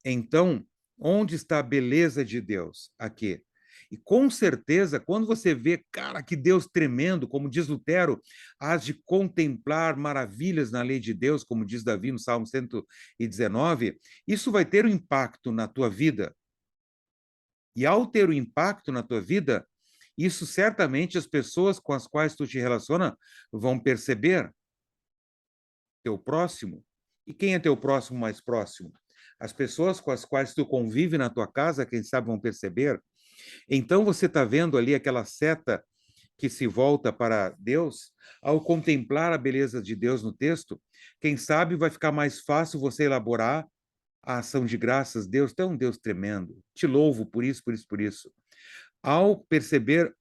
Então, onde está a beleza de Deus? Aqui. E com certeza, quando você vê, cara, que Deus tremendo, como diz Lutero, hás de contemplar maravilhas na lei de Deus, como diz Davi no Salmo 119, isso vai ter um impacto na tua vida. E ao ter um impacto na tua vida, isso certamente as pessoas com as quais tu te relaciona vão perceber. Teu próximo. E quem é teu próximo mais próximo? As pessoas com as quais tu convive na tua casa, quem sabe vão perceber. Então você está vendo ali aquela seta que se volta para Deus, ao contemplar a beleza de Deus no texto, quem sabe vai ficar mais fácil você elaborar a ação de graças. Deus, tu é um Deus tremendo, te louvo por isso, por isso, por isso. Ao perceber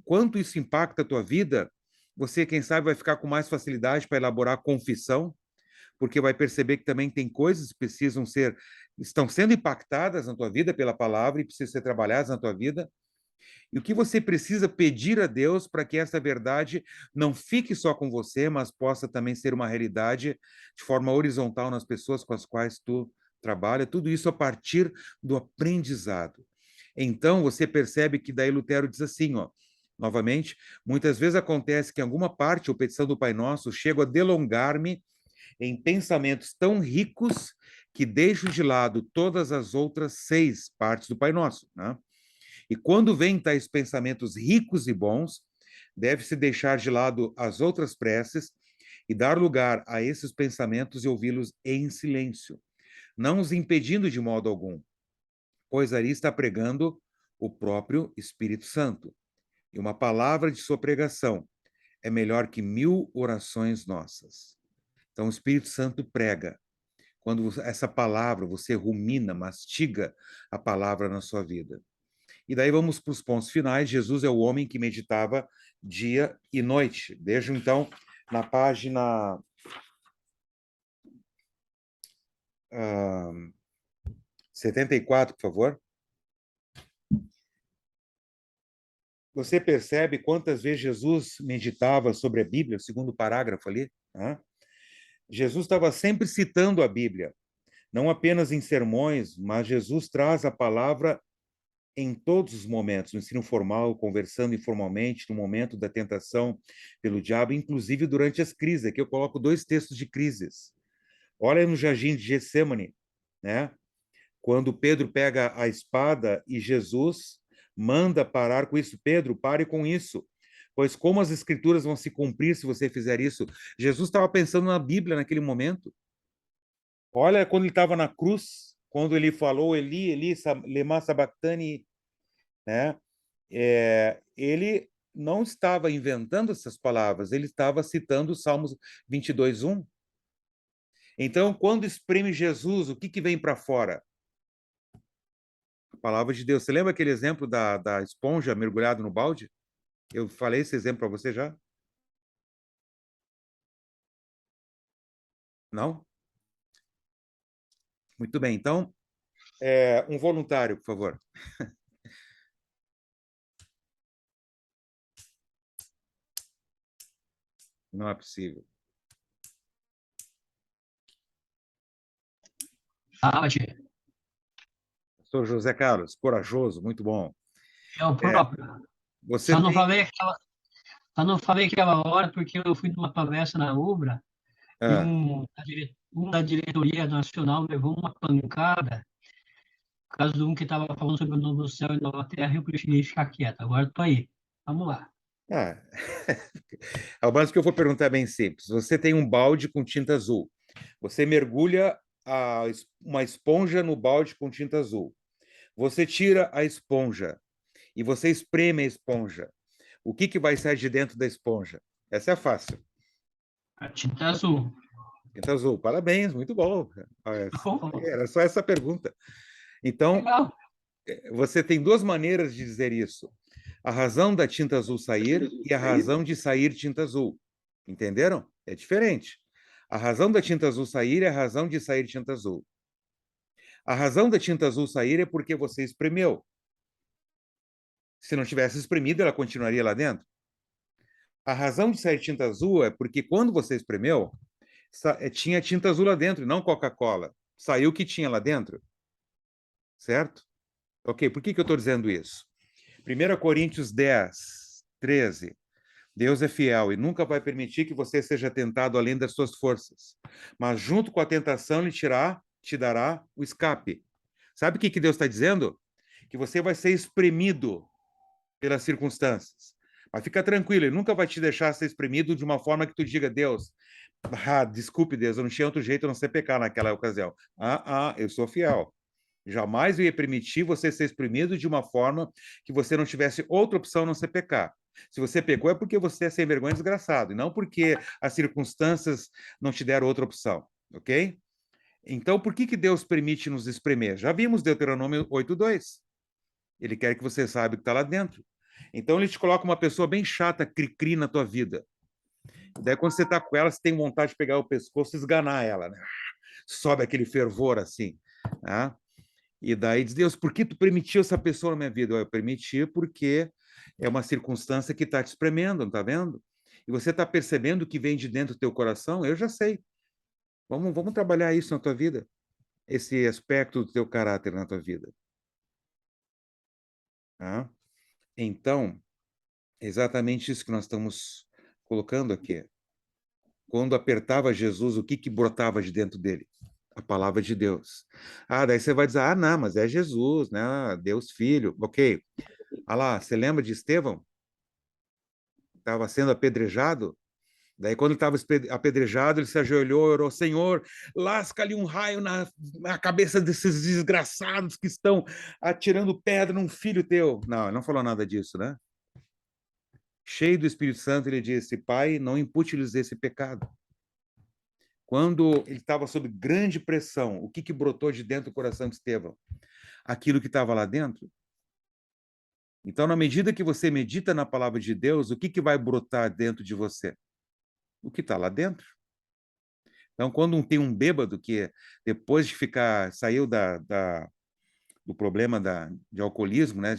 quanto isso impacta a tua vida, você, quem sabe, vai ficar com mais facilidade para elaborar confissão, porque vai perceber que também tem coisas que estão sendo impactadas na tua vida pela palavra e precisam ser trabalhadas na tua vida. E o que você precisa pedir a Deus para que essa verdade não fique só com você, mas possa também ser uma realidade de forma horizontal nas pessoas com as quais tu trabalha, tudo isso a partir do aprendizado. Então, você percebe que daí Lutero diz assim, ó, novamente, muitas vezes acontece que em alguma parte, ou petição do Pai Nosso, chego a delongar-me em pensamentos tão ricos que deixo de lado todas as outras 6 partes do Pai Nosso, né? E quando vêm tais pensamentos ricos e bons, deve-se deixar de lado as outras preces e dar lugar a esses pensamentos e ouvi-los em silêncio, não os impedindo de modo algum, pois ali está pregando o próprio Espírito Santo. E uma palavra de sua pregação é melhor que 1000 orações nossas. Então, o Espírito Santo prega. Quando essa palavra, você rumina, mastiga a palavra na sua vida. E daí vamos para os pontos finais. Jesus é o homem que meditava dia e noite. Vejam, então, na página 74, por favor. Você percebe quantas vezes Jesus meditava sobre a Bíblia, o segundo parágrafo ali? Né? Jesus estava sempre citando a Bíblia, não apenas em sermões, mas Jesus traz a palavra em todos os momentos, no ensino formal, conversando informalmente, no momento da tentação pelo diabo, inclusive durante as crises. Aqui eu coloco 2 textos de crises. Olha no jardim de Getsêmani, né? quando Pedro pega a espada e Jesus manda parar com isso. Pedro, pare com isso, pois como as escrituras vão se cumprir se você fizer isso? Jesus estava pensando na Bíblia naquele momento. Olha, quando ele estava na cruz, quando ele falou Eli, Eli, lema sabachthani, né? Ele não estava inventando essas palavras, ele estava citando Salmos 22:1. Então, quando espreme Jesus, o que vem para fora? A palavra de Deus. Você lembra aquele exemplo da esponja mergulhada no balde? Eu falei esse exemplo para você já? Não? Muito bem. Então, um voluntário, por favor. Não é possível. Sou José Carlos, corajoso, muito bom. É o próprio. Você Só não tem... falei aquela hora porque eu fui numa palestra na UBRA e Ah, um da diretoria nacional levou uma pancada por causa de um que estava falando sobre o novo céu e nova terra e eu preferi ficar quieto. Agora estou aí. Vamos lá. ah. Mas o que eu vou perguntar é bem simples. Você tem um balde com tinta azul. Você mergulha uma esponja no balde com tinta azul. Você tira a esponja e você espreme a esponja. O que vai sair de dentro da esponja? Essa é fácil. A tinta azul. Tinta azul. Parabéns, muito bom. Era só essa pergunta. Então, Legal. você tem duas maneiras de dizer isso. A razão da tinta azul sair e a razão de sair tinta azul. Entenderam? É diferente. A razão da tinta azul sair é a razão de sair tinta azul. A razão da tinta azul sair é porque você espremeu. Se não tivesse espremido, ela continuaria lá dentro. A razão de sair tinta azul é porque quando você espremeu, tinha tinta azul lá dentro, não Coca-Cola. Saiu o que tinha lá dentro. Certo? Ok, por que eu estou dizendo isso? 1 Coríntios 10, 13. Deus é fiel e nunca vai permitir que você seja tentado além das suas forças. Mas junto com a tentação, ele te dará o escape. Sabe o que Deus está dizendo? Que você vai ser espremido pelas circunstâncias. Mas fica tranquilo, ele nunca vai te deixar ser espremido de uma forma que tu diga, Deus, desculpe, Deus, eu não tinha outro jeito a não ser pecar naquela ocasião. Eu sou fiel. Jamais eu ia permitir você ser espremido de uma forma que você não tivesse outra opção a não ser pecar. Se você pecou é porque você é sem vergonha e desgraçado, e não porque as circunstâncias não te deram outra opção, ok? Então, por que Deus permite nos espremer? Já vimos Deuteronômio 8:2. Ele quer que você saiba o que está lá dentro. Então, ele te coloca uma pessoa bem chata, cri-cri na tua vida. Daí, quando você está com ela, você tem vontade de pegar o pescoço e esganar ela, né? Sobe aquele fervor assim, né? E daí diz, Deus, por que tu permitiu essa pessoa na minha vida? Eu permiti porque é uma circunstância que está te espremendo, não está vendo? E você está percebendo o que vem de dentro do teu coração? Eu já sei. Vamos trabalhar isso na tua vida. Esse aspecto do teu caráter na tua vida. Tá? Então, é exatamente isso que nós estamos colocando aqui. Quando apertava Jesus, o que brotava de dentro dele? A palavra de Deus. Daí você vai dizer, não, mas é Jesus, né? Deus Filho. Ok. Lá, você lembra de Estevão? Estava sendo apedrejado. Daí, quando ele estava apedrejado, ele se ajoelhou e orou, Senhor, lasca-lhe um raio na cabeça desses desgraçados que estão atirando pedra num filho teu. Não, ele não falou nada disso, né? Cheio do Espírito Santo, ele disse, Pai, não impute-lhes esse pecado. Quando ele estava sob grande pressão, o que brotou de dentro do coração de Estevão? Aquilo que estava lá dentro. Então, na medida que você medita na palavra de Deus, o que vai brotar dentro de você? O que está lá dentro. Então, quando tem um bêbado que, depois de saiu do problema de alcoolismo, né?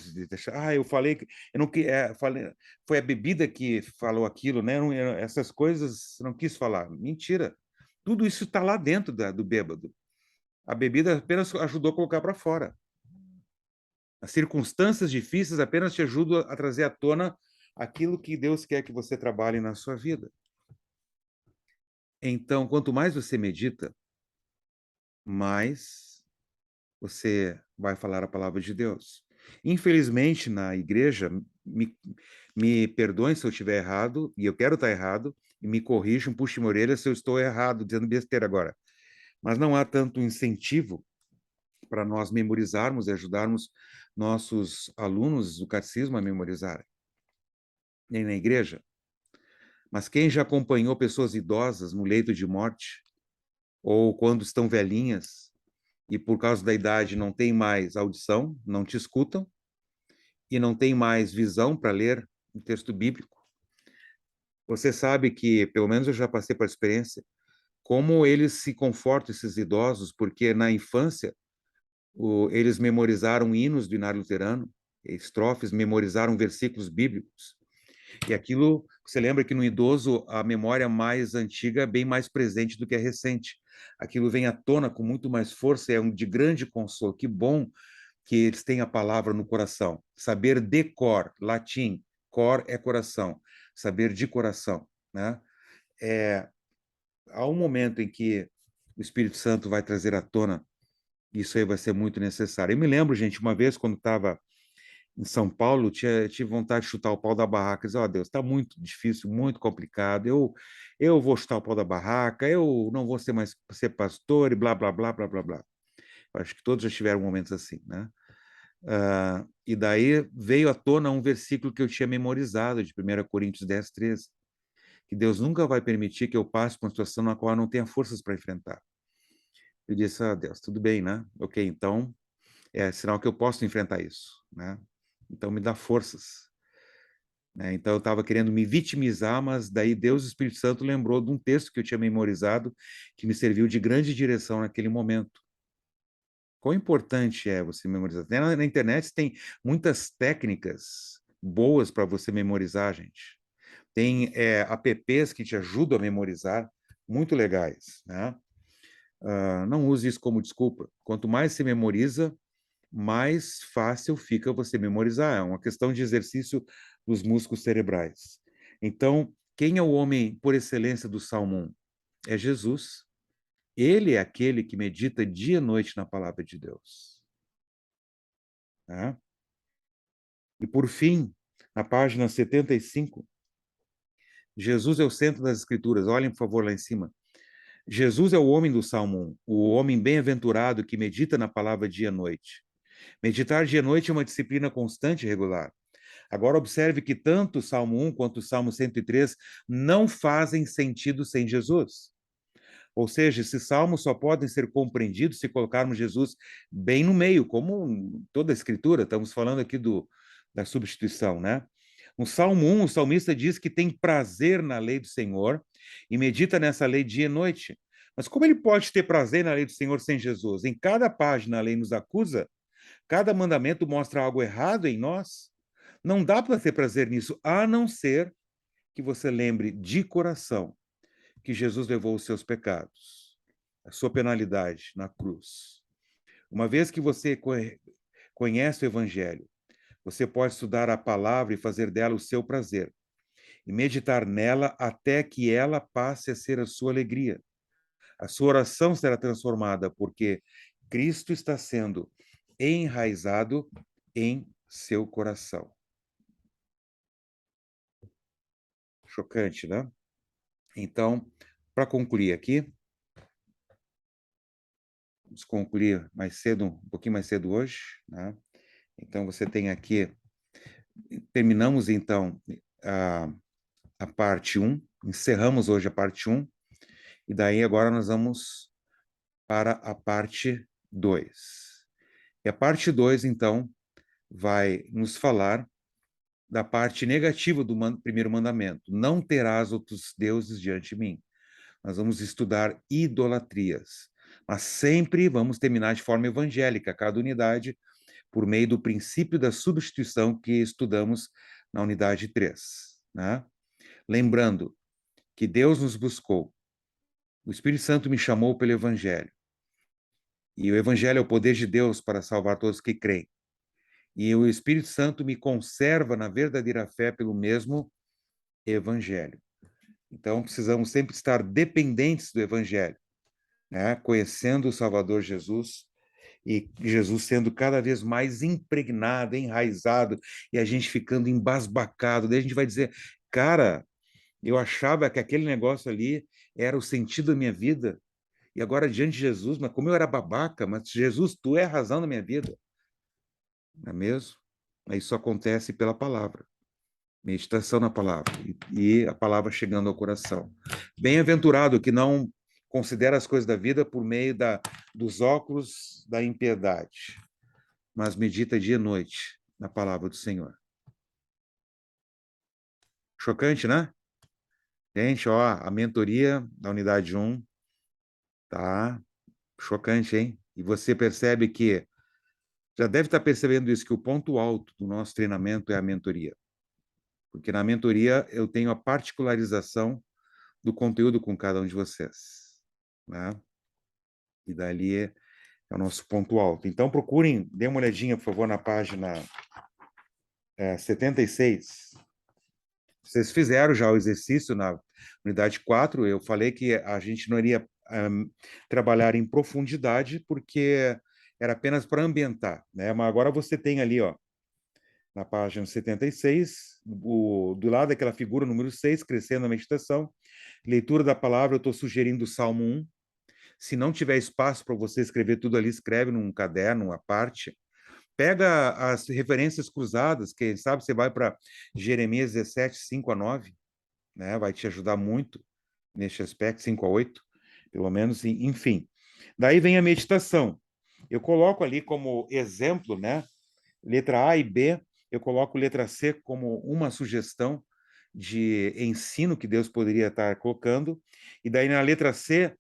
Eu falei que eu não falei, foi a bebida que falou aquilo, né? Essas coisas não quis falar. Mentira. Tudo isso está lá dentro do bêbado. A bebida apenas ajudou a colocar para fora. As circunstâncias difíceis apenas te ajudam a trazer à tona aquilo que Deus quer que você trabalhe na sua vida. Então, quanto mais você medita, mais você vai falar a palavra de Deus. Infelizmente, na igreja, me perdoem se eu estiver errado, e eu quero estar errado, e me corrijam, puxem minha orelha se eu estou errado, dizendo besteira agora. Mas não há tanto incentivo para nós memorizarmos e ajudarmos nossos alunos do catecismo a memorizarem, nem na igreja. Mas quem já acompanhou pessoas idosas no leito de morte, ou quando estão velhinhas, e por causa da idade não tem mais audição, não te escutam, e não tem mais visão para ler um texto bíblico, você sabe que, pelo menos eu já passei por experiência, como eles se confortam, esses idosos, porque na infância eles memorizaram hinos do Inário Luterano, estrofes, memorizaram versículos bíblicos. E aquilo, você lembra que no idoso a memória mais antiga é bem mais presente do que a recente. Aquilo vem à tona com muito mais força, é de grande consolo. Que bom que eles têm a palavra no coração. Saber de cor, latim, cor é coração. Saber de coração, né? Há um momento em que o Espírito Santo vai trazer à tona, isso aí vai ser muito necessário. Eu me lembro, gente, uma vez quando estava em São Paulo, tive vontade de chutar o pau da barraca, dizer, ó, Deus, está muito difícil, muito complicado, eu vou chutar o pau da barraca, eu não vou ser pastor e blá, blá, blá, blá, blá, blá. Eu acho que todos já tiveram momentos assim, né? E daí veio à tona um versículo que eu tinha memorizado, de 1 Coríntios 10, 13, que Deus nunca vai permitir que eu passe por uma situação na qual eu não tenha forças para enfrentar. Eu disse, Deus, tudo bem, né? Ok, então é sinal que eu posso enfrentar isso, né? Então me dá forças. Né? Então eu estava querendo me vitimizar, mas daí Deus, o Espírito Santo, lembrou de um texto que eu tinha memorizado, que me serviu de grande direção naquele momento. Quão importante é você memorizar? Na internet tem muitas técnicas boas para você memorizar, gente. Tem apps que te ajudam a memorizar, muito legais, né? Não use isso como desculpa. Quanto mais você memoriza, mais fácil fica você memorizar. É uma questão de exercício dos músculos cerebrais. Então, quem é o homem por excelência do Salmo 1? É Jesus. Ele é aquele que medita dia e noite na palavra de Deus. Tá? E, por fim, na página 75, Jesus é o centro das Escrituras. Olhem, por favor, lá em cima. Jesus é o homem do Salmo 1, o homem bem-aventurado que medita na palavra dia e noite. Meditar dia e noite é uma disciplina constante e regular. Agora, observe que tanto o Salmo 1 quanto o Salmo 103 não fazem sentido sem Jesus. Ou seja, esses salmos só podem ser compreendidos se colocarmos Jesus bem no meio, como toda a Escritura. Estamos falando aqui da substituição, né? No Salmo 1, o salmista diz que tem prazer na lei do Senhor e medita nessa lei dia e noite. Mas como ele pode ter prazer na lei do Senhor sem Jesus? Em cada página a lei nos acusa, cada mandamento mostra algo errado em nós. Não dá para ter prazer nisso, a não ser que você lembre de coração que Jesus levou os seus pecados, a sua penalidade na cruz. Uma vez que você conhece o Evangelho, você pode estudar a palavra e fazer dela o seu prazer, e meditar nela até que ela passe a ser a sua alegria. A sua oração será transformada, porque Cristo está sendo enraizado em seu coração. Chocante, né? Então, para concluir aqui, vamos concluir mais cedo, um pouquinho mais cedo hoje, né? Então, você tem aqui, terminamos então a parte 1, encerramos hoje a parte 1, e daí agora nós vamos para a parte 2. E a parte 2, então, vai nos falar da parte negativa do primeiro mandamento. Não terás outros deuses diante de mim. Nós vamos estudar idolatrias, mas sempre vamos terminar de forma evangélica, cada unidade, por meio do princípio da substituição que estudamos na unidade 3. Né? Lembrando que Deus nos buscou, o Espírito Santo me chamou pelo Evangelho, e o Evangelho é o poder de Deus para salvar todos que creem. E o Espírito Santo me conserva na verdadeira fé pelo mesmo Evangelho. Então, precisamos sempre estar dependentes do Evangelho, né? Conhecendo o Salvador Jesus E Jesus sendo cada vez mais impregnado, enraizado, e a gente ficando embasbacado. Daí a gente vai dizer, cara, eu achava que aquele negócio ali era o sentido da minha vida, e agora diante de Jesus, mas como eu era babaca, mas Jesus, tu é a razão da minha vida, não é mesmo? Isso acontece pela palavra, meditação na palavra, e a palavra chegando ao coração. Bem-aventurado que não considera as coisas da vida por meio dos óculos da impiedade, mas medita dia e noite na palavra do Senhor. Chocante, né? Gente, ó, a mentoria da unidade 1 tá chocante, hein? E você percebe que, já deve estar percebendo isso, que o ponto alto do nosso treinamento é a mentoria. Porque na mentoria eu tenho a particularização do conteúdo com cada um de vocês, né? E dali é o nosso ponto alto. Então procurem, dê uma olhadinha, por favor, na página 76. Vocês fizeram já o exercício na unidade 4, eu falei que a gente não iria trabalhar em profundidade, porque era apenas para ambientar, né? Mas agora você tem ali, ó, na página 76, do lado daquela figura número 6, crescendo a meditação, leitura da palavra, eu estou sugerindo o Salmo 1. Se não tiver espaço para você escrever tudo ali, escreve num caderno, à parte. Pega as referências cruzadas, quem sabe você vai para Jeremias 17, 5 a 9, né? Vai te ajudar muito neste aspecto, 5 a 8, pelo menos, enfim. Daí vem a meditação. Eu coloco ali como exemplo, né? Letra A e B, eu coloco letra C como uma sugestão de ensino que Deus poderia estar colocando, e daí na letra C,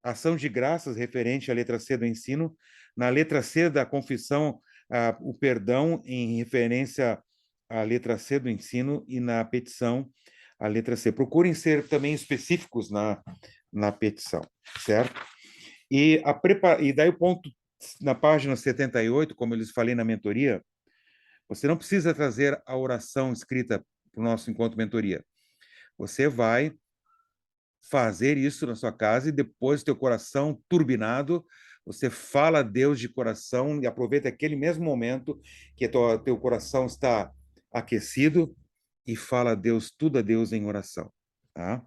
ação de graças referente à letra C do ensino, na letra C da confissão, o perdão em referência à letra C do ensino, e na petição, a letra C. Procurem ser também específicos na petição, certo? E daí o ponto, na página 78, como eu lhes falei na mentoria, você não precisa trazer a oração escrita para o nosso encontro mentoria. Você vai fazer isso na sua casa e depois teu coração turbinado, você fala a Deus de coração e aproveita aquele mesmo momento que teu coração está aquecido e fala a Deus, tudo a Deus em oração, tá?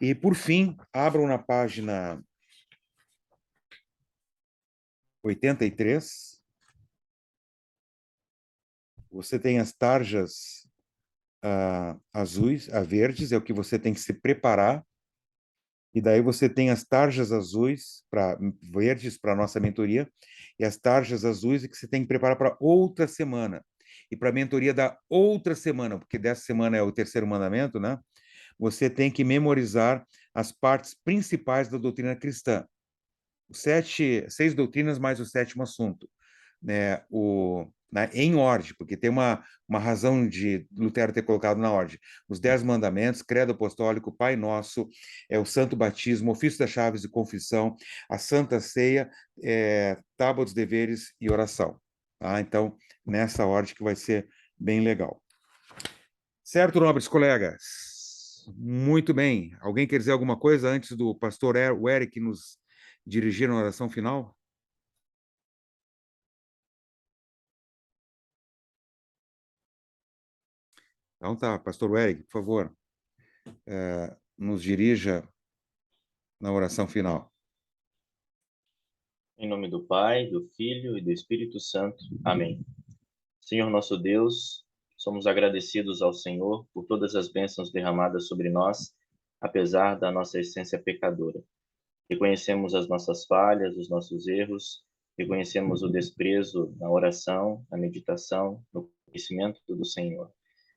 E por fim, abram na página 83. Você tem as tarjas azuis, verdes, é o que você tem que se preparar. E daí você tem as tarjas azuis, verdes para a nossa mentoria, e as tarjas azuis que você tem que preparar para outra semana. E para a mentoria da outra semana, porque dessa semana é o terceiro mandamento, né? Você tem que memorizar as partes principais da doutrina cristã. 6 doutrinas mais o 7º assunto, né? Em ordem, porque tem uma razão de Lutero ter colocado na ordem. Os 10 mandamentos, credo apostólico, Pai Nosso, o santo batismo, ofício das chaves de confissão, a santa ceia, tábua dos deveres e oração. Tá? Então, nessa ordem que vai ser bem legal. Certo, nobres colegas? Muito bem. Alguém quer dizer alguma coisa antes do pastor Eric nos dirigir na oração final? Então tá, pastor Eric, por favor, nos dirija na oração final. Em nome do Pai, do Filho e do Espírito Santo. Amém. Senhor nosso Deus, somos agradecidos ao Senhor por todas as bênçãos derramadas sobre nós, apesar da nossa essência pecadora. Reconhecemos as nossas falhas, os nossos erros, reconhecemos o desprezo na oração, na meditação, no conhecimento do Senhor.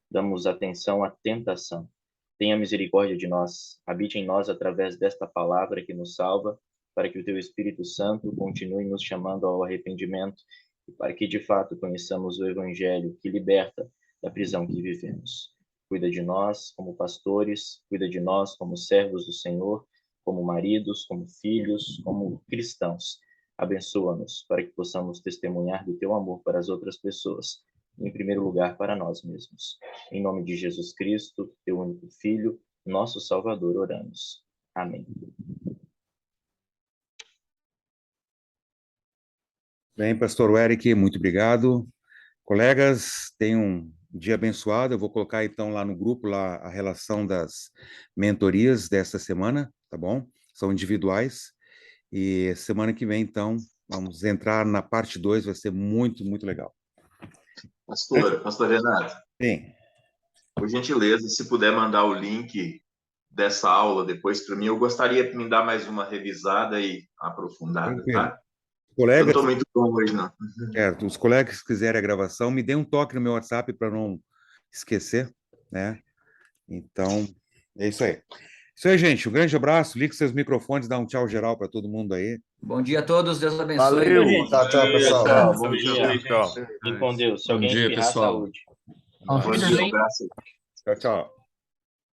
Damos atenção à tentação. Tenha misericórdia de nós, habite em nós através desta palavra que nos salva, para que o Teu Espírito Santo continue nos chamando ao arrependimento e para que, de fato, conheçamos o Evangelho que liberta da prisão que vivemos. Cuida de nós como pastores, cuida de nós como servos do Senhor, como maridos, como filhos, como cristãos. Abençoa-nos para que possamos testemunhar do Teu amor para as outras pessoas, em primeiro lugar para nós mesmos. Em nome de Jesus Cristo, Teu único Filho, nosso Salvador, oramos. Amém. Bem, pastor Eric, muito obrigado. Colegas, tenham um dia abençoado. Eu vou colocar então lá no grupo lá a relação das mentorias dessa semana, tá bom? São individuais. E semana que vem, então, vamos entrar na parte 2, vai ser muito, muito legal. Pastor Renato, Sim, por gentileza, se puder mandar o link dessa aula depois para mim, eu gostaria de me dar mais uma revisada e aprofundada, tranquilo. tá? Eu não Colegas, estou muito bom hoje, não. certo, os colegas que quiserem a gravação, me dê um toque no meu WhatsApp para não esquecer, né? Então, é isso aí. Isso aí, gente. Um grande abraço. Ligue seus microfones, dá um tchau geral para todo mundo aí. Bom dia a todos, Deus abençoe. Valeu! Tchau, tchau, pessoal. Pessoal, bom Saúde, dia. Jesus, tchau. Fiquem com Deus. Se Bom alguém dia, espirrar, pessoal. saúde. Auf Bom dia, Wiedersehen. abraço. Tchau, tchau.